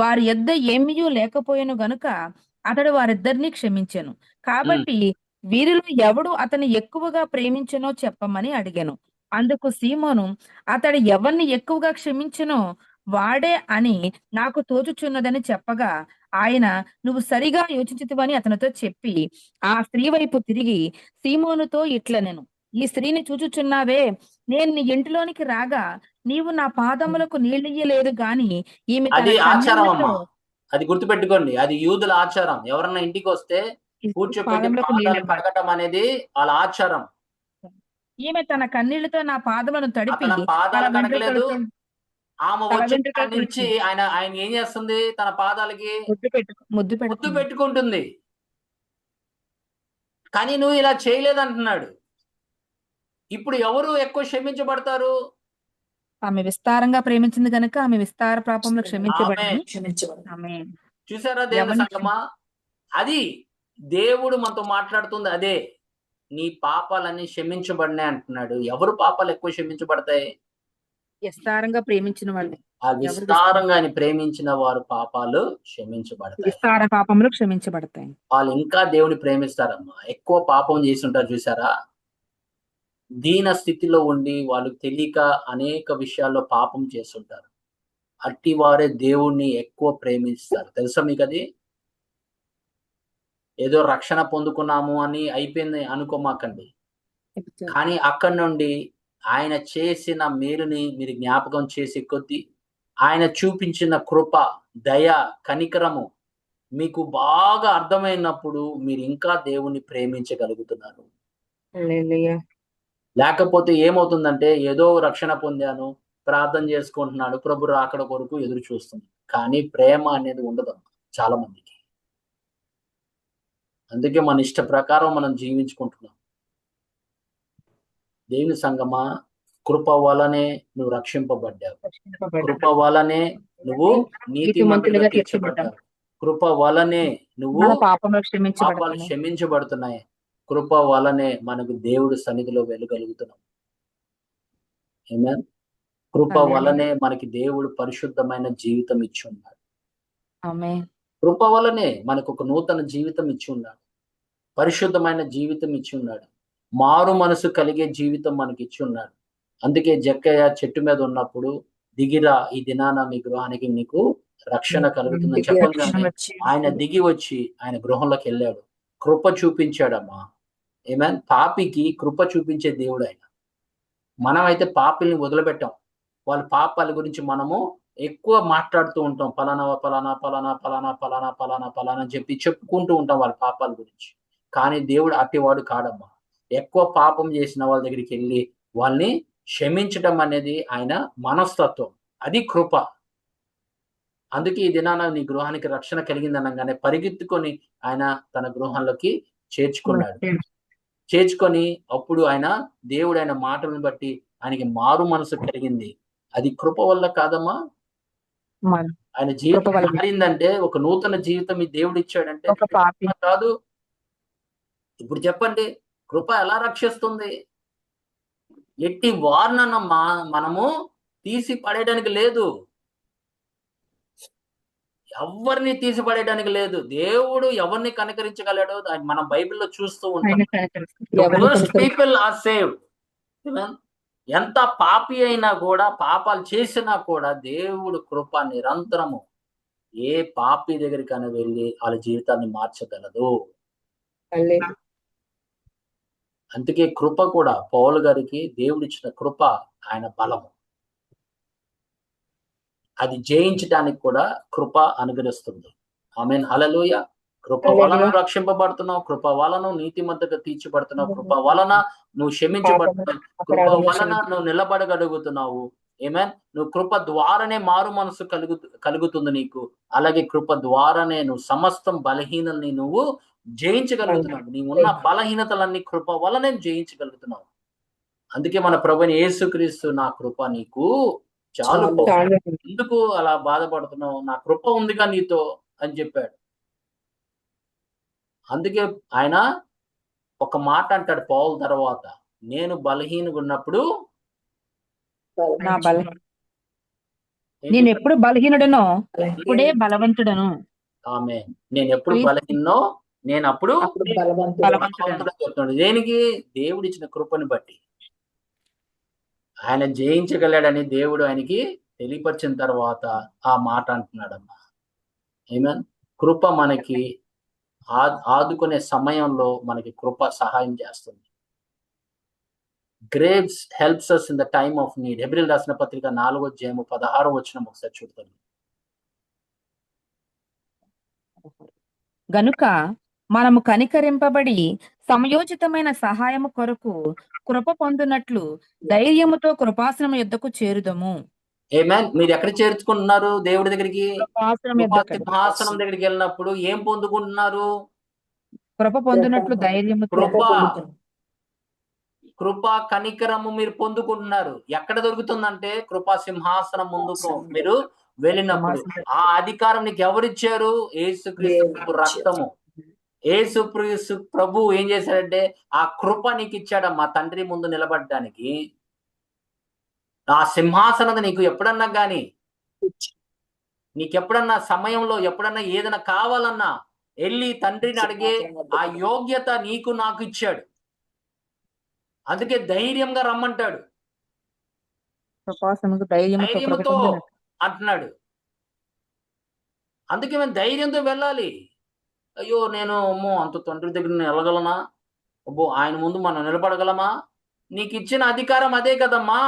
వారి యొద్ద ఏమీయూ లేకపోయెను గనుక అతడు వారిద్దరిని క్షమించెను. కాబట్టి వీరిలో ఎవడు అతన్ని ఎక్కువగా ప్రేమించెనో చెప్పమని అడిగాను. అందుకు సీమోను, అతడు ఎవరిని ఎక్కువగా క్షమించెనో వాడే అని నాకు తోచుచున్నదని చెప్పగా, ఆయన, నువ్వు సరిగా యోచించితివని అతనితో చెప్పి ఆ స్త్రీ వైపు తిరిగి సీమోనుతో ఇట్లనెను, ఈ స్త్రీని చూచుచున్నావే, నేను నీ ఇంటిలోనికి రాగా నీవు నా పాదములకు నీళ్ళియ్యలేదు గాని ఈమె తన అది ఆచారం కన్నీళ్లతో అమ్మా, అది గుర్తుపెట్టుకోండి. అది యూదుల ఆచారం. ఎవరన్నా ఇంటికి వస్తే కూర్చోపెట్టి పాదములకు పాదాలు నీళ్ళు కడగటం అనేది వాళ్ళ ఆచారం. ఈమె తన కన్నీళ్లతో నా పాదములను తడిపి అతని పాదాలు తన కడగలేదు. వెంట్రుకలతో ఆమె తల వచ్చి వెంట్రుకలు నుంచి తుడిచి ఆయన ఏం చేస్తుంది? తన పాదాలకి ముద్దు ముద్దు పెట్టుకుంది. పెట్టుకుంటుంది. కానీ నువ్వు ఇలా చేయలేదంటున్నాడు. ఇప్పుడు ఎవరు ఎక్కువ క్షమించబడతారు? ఆమె విస్తారంగా ప్రేమించింది గనుక ఆమె విస్తార పాపంలో ఆమె క్షమించబడింది. ఆమేన్. చూసారా దేవుని ఎవరిని సంగమా? అది దేవుడు మనతో మాట్లాడుతుంది అదే. నీ పాపాలన్నీ క్షమించబడినాయి అంటున్నాడు. ఎవరు పాపాలు ఎక్కువ క్షమించబడతాయి? విస్తారంగా ప్రేమించిన వాళ్ళు ఆ విస్తారంగా ఆయన ప్రేమించిన వారు పాపాలు క్షమించబడతాయి. విస్తార పాపములు క్షమించబడతాయి. వాళ్ళు ఇంకా దేవుని ప్రేమిస్తారమ్మా. ఎక్కువ పాపం చేసి ఉంటారు చూసారా? దీన స్థితిలో ఉండి వాళ్ళు తెలియక అనేక విషయాల్లో పాపం చేస్తుంటారు. అట్టి వారే దేవుణ్ణి ఎక్కువ ప్రేమిస్తారు. తెలుసా మీకు అది? ఏదో రక్షణ పొందుకున్నాము అని అయిపోయింది అనుకోమాకండి. కానీ అక్కడి నుండి ఆయన చేసిన మేలుని మీరు జ్ఞాపకం చేసే కొద్దీ, ఆయన చూపించిన కృప, దయ, కనికరము మీకు బాగా అర్థమైనప్పుడు మీరు ఇంకా దేవుణ్ణి ప్రేమించగలుగుతున్నారు. హల్లెలూయా. లేకపోతే ఏమవుతుందంటే, ఏదో రక్షణ పొందాను, ప్రార్థన చేసుకుంటున్నాడు, ప్రభు రాకడ కొరకు ఎదురు చూస్తుంది. కానీ ప్రేమ అనేది ఉండదు చాలా మందికి. అందుకే మన ఇష్ట ప్రకారం మనం జీవించుకుంటున్నాం. దేవుని సంగమా, కృప వలనే నువ్వు రక్షింపబడ్డావు. కృప వలనే నువ్వు నీతిమంతులుగా తీర్చబడ్డావు. కృప వలనే నువ్వు మన పాపములు పాపాలు క్షమించబడతాయి. క్షమించబడుతున్నాయి. కృప వలనే మనకు దేవుడు సన్నిధిలో వెలుగలుగుతున్నాం. ఆమేన్. కృప ఆమేన్. వలనే మనకి దేవుడు పరిశుద్ధమైన జీవితం ఇచ్చి ఉన్నాడు. ఆమేన్. కృప వలనే మనకు ఒక నూతన జీవితం ఇచ్చి ఉన్నాడు. పరిశుద్ధమైన జీవితం ఇచ్చి ఉన్నాడు. మారు మనసు కలిగే జీవితం మనకి ఇచ్చి ఉన్నాడు. అందుకే జక్కయ్య చెట్టు మీద ఉన్నప్పుడు, దిగిరా, ఈ దినాన మీ గృహానికి నీకు రక్షణ కలుగుతుందని చెప్పగానే ఆయన దిగి వచ్చి ఆయన గృహంలోకి వెళ్ళాడు. కృప చూపించాడమ్మా. ఆమేన్. పాపికి కృప చూపించే దేవుడు ఆయన. మనమైతే పాపిల్ని వదిలిపెట్టాం. వాళ్ళ పాపాల గురించి మనము ఎక్కువ మాట్లాడుతూ ఉంటాం. పలానా పలానా పలానా పలానా పలానా పలానా పలానా అని చెప్పి చెప్పుకుంటూ ఉంటాం వాళ్ళ పాపాల గురించి. కానీ దేవుడు అట్టివాడు కాడమ్మా. ఎక్కువ పాపం చేసిన వాళ్ళ దగ్గరికి వెళ్ళి వాళ్ళని క్షమించడం అనేది ఆయన మనస్తత్వం. అది కృప. అందుకే ఈ దినాన నీ గృహానికి రక్షణ కలిగిందనగానే పరిగెత్తుకొని ఆయన తన గృహంలోకి చేర్చుకున్నాడు. చేర్చుకొని అప్పుడు ఆయన దేవుడు ఆయన మాటలను బట్టి ఆయనకి మారు మనసు కలిగింది. అది కృప వల్ల కాదమ్మా. ఆయన జీవితం మారిందంటే, ఒక నూతన జీవితం ఈ దేవుడు ఇచ్చాడంటే ఒక పాపి కాదు. ఇప్పుడు చెప్పండి, కృప ఎలా రక్షిస్తుంది? ఎట్టి వారినమ్మా మనము తీసి పడేయడానికి లేదు. ఎవరిని తీసి పడేయడానికి లేదు. దేవుడు ఎవరిని కనికరించగలడో మనం బైబిల్లో చూస్తూ ఉంటాం. People are saved. ఎంత పాపి అయినా కూడా, పాపాలు చేసినా కూడా దేవుడు కృప నిరంతరము ఏ పాపి దగ్గరికైనా వెళ్ళి వాళ్ళ జీవితాన్ని మార్చగలదు. అందుకే కృప కూడా పౌలు గారికి దేవుడు ఇచ్చిన కృప ఆయన బలము. అది జయించడానికి కూడా కృప అనుగ్రహిస్తుంది. ఆమేన్. హల్లెలూయా. కృప వలన రక్షింపబడుతున్నావు, కృప వలన నీతిమంతుగా తీర్చబడుతున్నావు, కృప వలన నువ్వు క్షమించబడుతున్నావు, కృప వలన నువ్వు నిలబడగలుగుతున్నావు. ఆమేన్. నువ్వు కృప ద్వారానే మారు మనసు కలుగుతుంది నీకు. అలాగే కృప ద్వారానే నువ్వు సమస్తం బలహీనల్ని నువ్వు జయించగలుగుతున్నావు. నీవున్న బలహీనతలన్నీ కృప వలనే జయించగలుగుతున్నావు. అందుకే మన ప్రభువైన యేసుక్రీస్తు, నా కృప నీకు చాలు, ఎందుకు అలా బాధపడుతున్నావు, నా కృప ఉందిగా నీతో అని చెప్పాడు. అందుకే ఆయన ఒక మాట అంటాడు పౌలు తర్వాత, నేను బలహీనగా ఉన్నప్పుడు నా నేను ఎప్పుడు బలహీనుడనో ఇప్పుడే బలవంతుడను. ఆమె నేను ఎప్పుడు బలహీనో నేను అప్పుడు బలవంతుడని చెప్తున్నాడు. దేనికి? దేవుడు ఇచ్చిన కృపను బట్టి. ఆయన జయించగలడని దేవుడు ఆయనకి తెలియపరిచిన తర్వాత ఆ మాట అంటున్నాడమ్మా. ఆమేన్. కృప మనకి ఆదుకునే సమయంలో మనకి కృప సహాయం చేస్తుంది. Grace helps us in the time of need. హెబ్రీయులకు రాసిన పత్రిక 4వ అధ్యాయము 16వ వచనం ఒకసారి చూద్దాం. గనుక మనము కనికరింపబడి సమయోచితమైన సహాయము కొరకు కృప పొందునట్లు ధైర్యముతో కృపాసనం యొద్దకు చేరుదము. ఆమేన్. మీరు ఎక్కడ చేర్చుకుంటున్నారు? దేవుడి దగ్గరికి. కృపాసనం యొద్దకు. సింహాసనం దగ్గరికి వెళ్ళినప్పుడు ఏం పొందుకుంటున్నారు? కృప పొందునట్లు ధైర్యముతో. కృప కనికరము మీరు పొందుకుంటున్నారు. ఎక్కడ దొరుకుతుందంటే కృపా సింహాసనం ముందుకు మీరు వెళ్ళినప్పుడు. ఆ అధికారం నీకు ఎవరిచ్చారు? యేసుక్రీస్తు రక్తము. యేసుక్రీస్తు ప్రభు ఏం చేశాడంటే ఆ కృప నీకు ఇచ్చాడమ్మా, తండ్రి ముందు నిలబడడానికి. ఆ సింహాసనం నీకు ఎప్పుడన్నా గాని, నీకెప్పుడన్నా సమయంలో ఎప్పుడన్నా ఏదైనా కావాలన్నా వెళ్ళి తండ్రిని అడిగే ఆ యోగ్యత నీకు నాకు ఇచ్చాడు. అందుకే ధైర్యంగా రమ్మంటాడు. ధైర్యంతో అంటున్నాడు. అందుకే మేము ధైర్యంతో వెళ్ళాలి. అయ్యో నేను అంత తండ్రి దగ్గర నేను వెళ్ళగలనా? అబ్బో ఆయన ముందు మనం నిలబడగలమా? నీకు ఇచ్చిన అధికారం అదే కదమ్మా.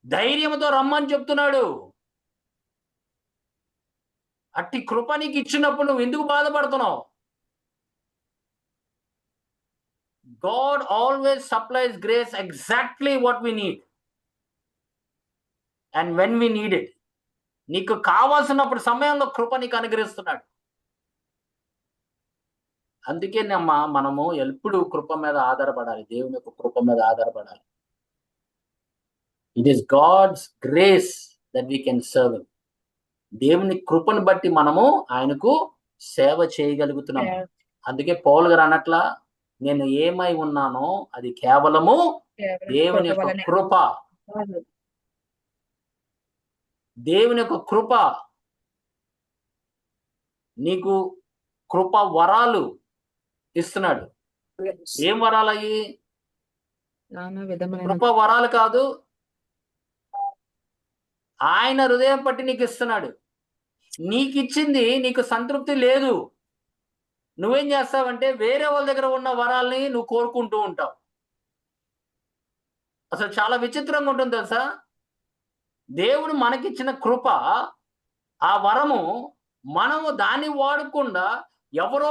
ధైర్యంతో రమ్మని చెప్తున్నాడు. అట్టి కృప నీకు ఇచ్చినప్పుడు నువ్వు ఎందుకు బాధపడుతున్నావు? God always supplies grace exactly what we need and when we need it. నీకు కావాల్సినప్పుడు సమయంలో కృప నీకు అనుగ్రహిస్తున్నాడు. అందుకే మనము ఎప్పుడు కృప మీద ఆధారపడాలి. దేవుని యొక్క కృప మీద ఆధారపడాలి. It is God's grace that we can serve. దేవుని కృపను బట్టి మనము ఆయనకు సేవ చేయగలుగుతున్నాం. అందుకే పౌలు గారు అన్నట్లా, నేను ఏమై ఉన్నానో అది కేవలము దేవుని యొక్క కృప. దేవుని యొక్క కృప. నీకు కృప వరాలు ఇస్తున్నాడు. ఏం వరాలు అయ్యి? కృప వరాలు కాదు, ఆయన హృదయం పట్టి నీకు ఇస్తున్నాడు. నీకు ఇచ్చింది నీకు సంతృప్తి లేదు. నువ్వేం చేస్తావంటే వేరే వాళ్ళ దగ్గర ఉన్న వరాల్ని నువ్వు కోరుకుంటూ ఉంటావు. అసలు చాలా విచిత్రంగా ఉంటుంది తెలుసా? దేవుడు మనకిచ్చిన కృప, ఆ వరము, మనము దాన్ని వాడకుండా ఎవరో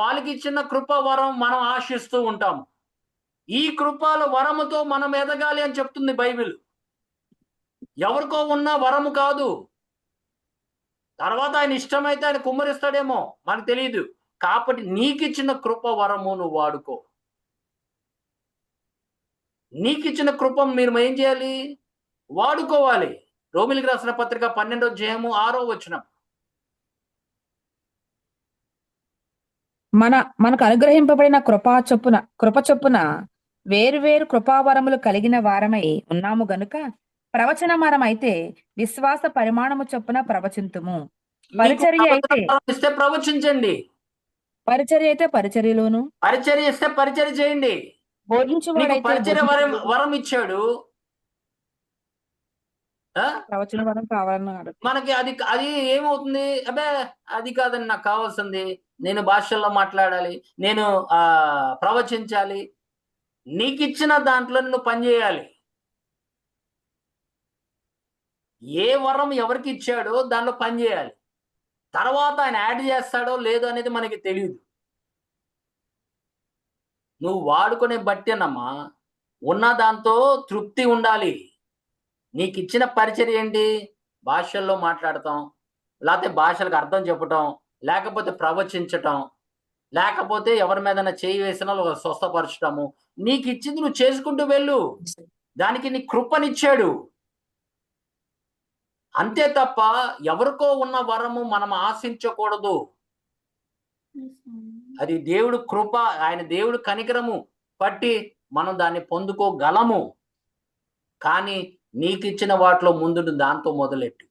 వాళ్ళకి ఇచ్చిన కృప వరం మనం ఆశిస్తూ ఉంటాము. ఈ కృపల వరముతో మనం ఎదగాలి అని చెప్తుంది బైబిల్. ఎవరికో ఉన్న వరము కాదు. తర్వాత ఆయన ఇష్టమైతే ఆయన కుమ్మరిస్తాడేమో మనకు తెలియదు. కాబట్టి నీకిచ్చిన కృప వరము నువ్వు వాడుకో. నీకిచ్చిన కృప మీరు ఏం చేయాలి? వాడుకోవాలి. రోమిలికి రాసిన పత్రిక 12వ అధ్యాయము 6వ వచనం. మనకు అనుగ్రహింపబడిన కృప చొప్పున వేరు కృపావరములు కలిగిన వారమై ఉన్నాము గనుక ప్రవచన వరం అయితే విశ్వాస పరిమాణము చొప్పున ప్రవచింతుము. పరిచర్య అయితే ప్రవచించండి. పరిచర్య అయితే పరిచర్యలోను, పరిచర్య ఇస్తే పరిచర్య చేయండి. పరిచర్య వరం ఇచ్చాడు. ప్రవచన వరం కావాలన్నాడు. మనకి అది ఏమవుతుంది? అబ్బే అది కాదని నాకు కావాల్సింది, నేను భాషల్లో మాట్లాడాలి, నేను ప్రవచించాలి. నీకు ఇచ్చిన దాంట్లో నువ్వు పనిచేయాలి. ఏ వరం ఎవరికి ఇచ్చాడో దానిలో పనిచేయాలి. తర్వాత ఆయన యాడ్ చేస్తాడో లేదో అనేది మనకి తెలియదు. నువ్వు వాడుకునే బట్టేనమ్మా. ఉన్న దాంతో తృప్తి ఉండాలి. నీకు ఇచ్చిన పరిచర్య ఏంటి? భాషల్లో మాట్లాడటం, లేకపోతే భాషలకు అర్థం చెప్పటం, లేకపోతే ప్రవచించటం, లేకపోతే ఎవరి మీదైనా చేయి వేసినా స్వస్థపరచటము. నీకు ఇచ్చింది నువ్వు చేసుకుంటూ వెళ్ళు. దానికి నీ కృపనిచ్చాడు. అంతే తప్ప ఎవరికో ఉన్న వరము మనం ఆశించకూడదు. అది దేవుడు కృప, ఆయన దేవుడు కనికరము పట్టి మనం దాన్ని పొందుకోగలము. కానీ నీకు ఇచ్చిన వాటిలో ముందు దాంతో మొదలెట్టు.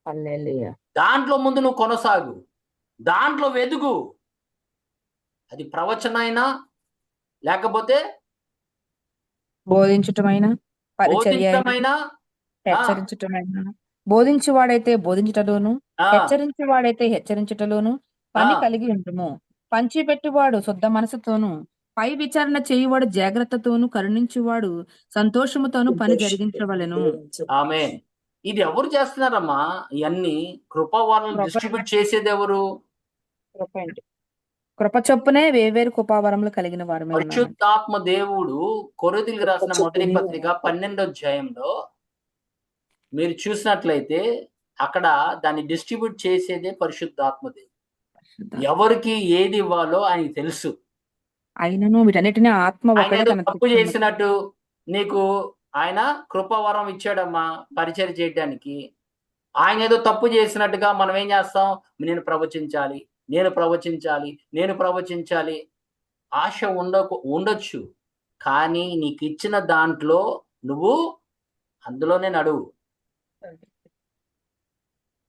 హల్లెలూయా. దాంట్లో ముందు నువ్వు కొనసాగు, దాంట్లో వెదుగు. అది ప్రవచనైనా, లేకపోతే బోధించటమైనా, పరిచర్య అయినా, బోధించటమైనా, హెచ్చరించటమైనా. బోధించువాడైతే బోధించుటలోను, ఆ, హెచ్చరించువాడైతే హెచ్చరించుటలోను పని ఆ, కలిగి ఉంటుము. పంచిపెట్టువాడు శుద్ధ మనసుతోను, పై విచారణ చేయువాడు జాగ్రత్తతోను, కరుణించువాడు సంతోషముతోను పని జరిగించవలెను. ఆమేన్. ఇది ఎవరు చేస్తున్నారమ్మా? ఇవన్నీ కృప వాళ్ళని కృప డిస్ట్రిబ్యూట్ చేసేది ఎవరు? కృప అండి. కృప చొప్పునే వేవేరు కృపావరములు కలిగిన వారమే ఉన్నామండి. పరిశుద్ధాత్మ దేవుడు కొరింథీయులకు రాసిన మొదటి పత్రిక 12వ అధ్యాయంలో మీరు చూసినట్లయితే అక్కడ దాన్ని డిస్ట్రిబ్యూట్ చేసేదే పరిశుద్ధాత్మ దేవుడు. ఎవరికి ఏది ఇవ్వాలో ఆయనకి తెలుసు. అయినను వీటన్నిటిని ఆత్మ ఆయన ఒకడే ఏదో తన తప్పు చేసినట్టు నీకు ఆయన కృపావరం ఇచ్చాడమ్మా పరిచయం చేయడానికి. ఆయన ఏదో తప్పు చేసినట్టుగా మనం ఏం చేస్తాం? నేను ప్రవచించాలి, నేను ప్రవచించాలి, నేను ప్రవచించాలి. ఆశ ఉండొచ్చు. కానీ నీకు ఇచ్చిన దాంట్లో నువ్వు అందులోనే నడువు.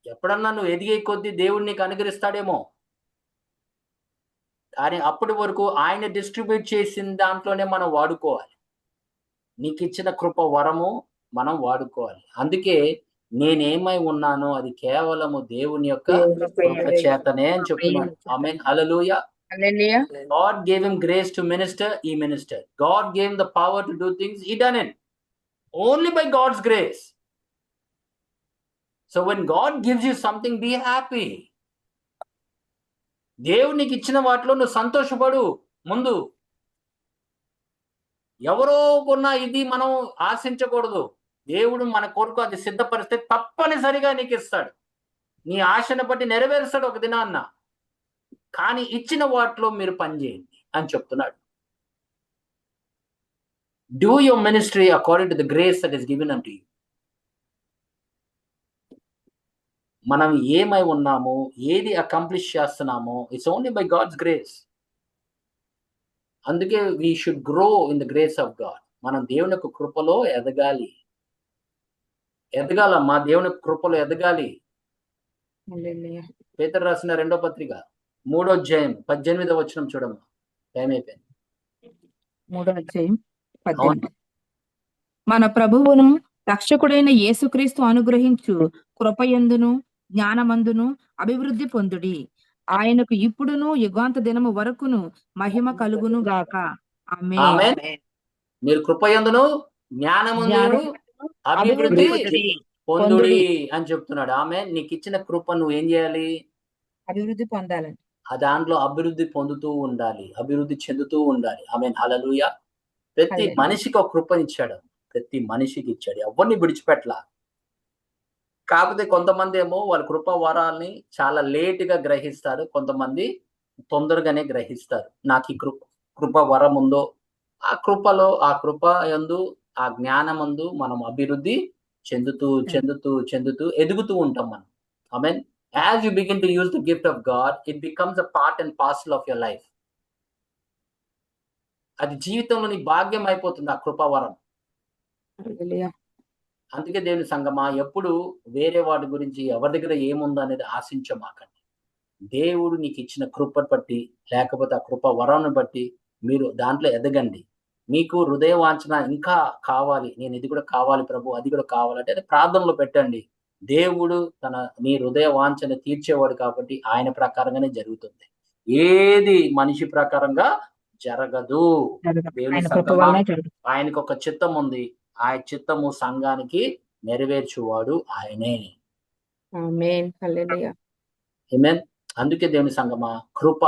ఎప్పుడన్నా నువ్వు ఎదిగే కొద్దీ దేవుడు నీకు అనుగ్రహిస్తాడేమో. కానీ అప్పటి వరకు ఆయన డిస్ట్రిబ్యూట్ చేసిన దాంట్లోనే మనం వాడుకోవాలి. నీకు ఇచ్చిన కృప వరము మనం వాడుకోవాలి. అందుకే నేనేమై ఉన్నానో అది కేవలము దేవుని యొక్క కృప చేతనే అని చెప్తున్నాడు. ఆమేన్. హల్లెలూయా. హల్లెలూయా. God gave him grace to minister, he ministered. God gave him the power to do things, he done it. Only by God's grace. So when God gives you something, be happy. దేవుడు నీకు ఇచ్చిన వాటిలో నువ్వు సంతోషపడు. ముందు ఎవరో కొన్న ఇది మనం ఆశించకూడదు. దేవుడు మన కొరకు అది సిద్ధపరిస్తే తప్పనిసరిగా నీకు ఇస్తాడు. నీ ఆశను బట్టి నెరవేరుస్తాడు ఒక దినాన్న. కానీ ఇచ్చిన వాటిలో మీరు పనిచేయండి అని చెప్తున్నాడు. Do your ministry according to the grace that is given unto you. మనం ఏమై ఉన్నామో, ఏది అకంప్లిష్ చేస్తున్నామో, it's only by God's grace. అందుకే we should grow in the grace of God. మనం దేవుని యొక్క కృపలో ఎదగాలి. ఎదగాలమ్మా, దేవుని కృపలో ఎదగాలి. హల్లెలూయా. పేతురు రాసిన 2వ పత్రిక 3వ అధ్యాయం 18వ వచనం చూడమ్మా. టైం అయిపోయింది. 3వ అధ్యాయం 18. మన ప్రభువును రక్షకుడైన యేసుక్రీస్తు అనుగ్రహించు కృపయందును జ్ఞానమందును అభివృద్ధి పొందుడి. ఆయనకు ఇప్పుడును యుగాంత దినము వరకును మహిమ కలుగును గాక. ఆమేన్. ఆమేన్. మీరు కృపయందును జ్ఞానమందును అభివృద్ధి పొందుడి అని చెప్తున్నాడు. ఆమేన్. నీకు ఇచ్చిన కృప నువ్వు ఏం చేయాలి? అభివృద్ధి పొందాలండి. ఆ దాంట్లో అభివృద్ధి పొందుతూ ఉండాలి, అభివృద్ధి చెందుతూ ఉండాలి. ఆమేన్. హల్లెలూయా. ప్రతి హల్లెలూయా. మనిషికి ఒక కృపనిచ్చాడు. ప్రతి మనిషికి ఇచ్చాడు. ఎవరిని విడిచిపెట్టలా. కాకపోతే కొంతమంది ఏమో వాళ్ళ కృప వరాల్ని చాలా లేటుగా గ్రహిస్తారు. కొంతమంది తొందరగానే గ్రహిస్తారు. నాకు ఈ కృప వరం ఉందో, ఆ కృపలో, ఆ కృప యందు, ఆ జ్ఞానమందు మనం అభివృద్ధి చెందుతూ చెందుతూ చెందుతూ ఎదుగుతూ ఉంటాం మనం. ఆమేన్. As you begin to use the gift of God, it becomes a part and parcel of your life. అది జీవితంలో నీ భాగ్యం అయిపోతుంది ఆ కృపావరం. హల్లెలూయా. అందుకే దేవుని సంగమా, ఎప్పుడు వేరే వాటి గురించి ఎవరి దగ్గర ఏముందో అనేది ఆశించమాకండి. దేవుడు నీకు ఇచ్చిన కృప బట్టి, లేకపోతే ఆ కృప వరాన్ని బట్టి మీరు దాంట్లో ఎదగండి. మీకు హృదయ వాంఛన ఇంకా కావాలి, నేను ఇది కూడా కావాలి ప్రభు, అది కూడా కావాలంటే అది ప్రార్థనలో పెట్టండి. దేవుడు నీ హృదయ వాంఛన తీర్చేవాడు కాబట్టి ఆయన ప్రకారంగానే జరుగుతుంది. ఏది మనిషి ప్రకారంగా జరగదు. దేవుని ఆయన కృప సంగమా, వలనే జరుగుతుంది. ఆయనకు ఒక చిత్తం ఉంది. ఆ చిత్తము సంఘానికి నెరవేర్చువాడు ఆయనే. ఆమేన్. హల్లెలూయా. ఆమేన్. అందుకే దేవుని సంగమా, కృప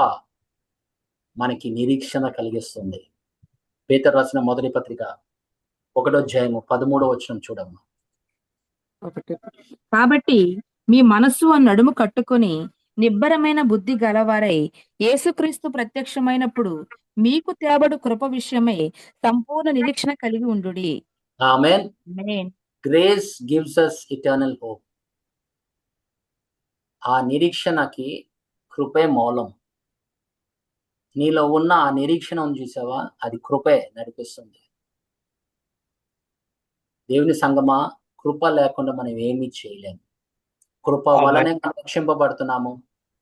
మనకి నిరీక్షణ కలిగిస్తుంది. పేతురు రాసిన మొదటి పత్రిక 1వ అధ్యాయము 13వ వచనం చూడమ్మా. కాబట్టి మీ మనస్సు నడుము కట్టుకొని నిబ్బరమైన బుద్ధి గలవారై యేసుక్రీస్తు ప్రత్యక్షమైనప్పుడు మీకు తేబడు కృప విషయమై సంపూర్ణ నిరీక్షణ కలిగి ఉండుడి. ఆమేన్. ఆమేన్. Grace gives us eternal hope. ఆ నిరీక్షణకి కృపే మూలం. నీలో ఉన్న ఆ నిరీక్షణ ఉంది చూసావా, అది కృపే నడిపిస్తుంది. దేవుని సంగమా, కృప లేకుండా మనం ఏమీ చేయలేము. కృప వలనే మనం రక్షింపబడుతున్నాము.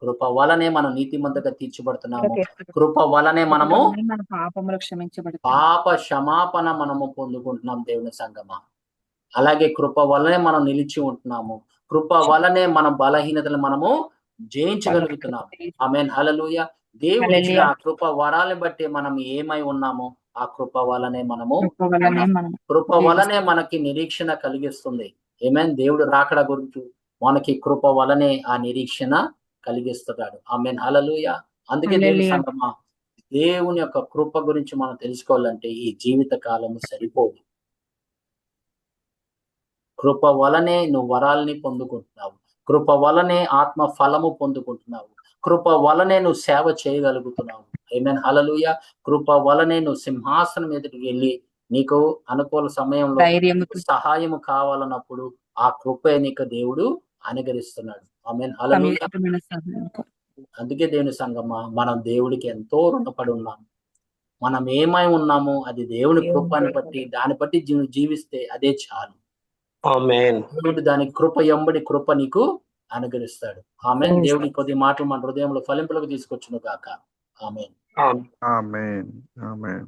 కృప వలనే మనం నీతిమంతుగా తీర్చబడుతున్నాము. కృప వలనే మనము మన పాపములు క్షమించబడతాయి. పాప క్షమాపణ మనము పొందుకుంటున్నాం దేవుని సంగమా. అలాగే కృప వలనే మనం నిలిచి ఉంటున్నాము. కృప వలనే మన బలహీనతలు మనము జయించగలుగుతున్నాము. ఆమేన్. హల్లెలూయా. దేవుడు ఇచ్చిన ఆ కృప వరాలను బట్టి మనం ఏమై ఉన్నామో ఆ కృప వలనే మనము కృప వలనే మనకి నిరీక్షణ కలిగిస్తుంది. ఆమేన్. దేవుడు రాకడ గురించి మనకి కృప వలనే ఆ నిరీక్షణ కలిగిస్తున్నాడు. ఆమేన్. హల్లెలూయా. అందుకే దేవుని సంగమా, దేవుని యొక్క కృప గురించి మనం తెలుసుకోవాలంటే ఈ జీవిత కాలము సరిపోదు. కృప వలనే నువ్వు వరాల్ని పొందుకుంటున్నావు. కృప వలనే ఆత్మ ఫలము పొందుకుంటున్నావు. కృప వలనే నువ్వు సేవ చేయగలుగుతున్నావు. ఆమేన్. హల్లెలూయా. కృప వలనే నువ్వు సింహాసనం ఎదుటికి వెళ్ళి నీకు అనుకూల సమయంలో సహాయము కావాలన్నప్పుడు ఆ కృపే నీకు దేవుడు అనుగ్రహిస్తున్నాడు. ఆమేన్. హల్లెలూయా. అందుకే దేవుని సంగమా, మనం దేవుడికి ఎంతో రుణపడి ఉన్నాం. మనం ఏమై ఉన్నామో అది దేవుని కృపని బట్టి, దాన్ని బట్టి జీవిస్తే అదే చాలు. ఆమేన్. దేవుడు దాని కృప ఎంబడి కృప నీకు అనుగ్రహిస్తాడు. ఆమేన్. దేవుడి కొద్ది మాటలు మన హృదయంలో ఫలింపులకు తీసుకొచ్చును గాక. ఆమేన్. ఆమేన్. ఆమేన్. ఆమేన్.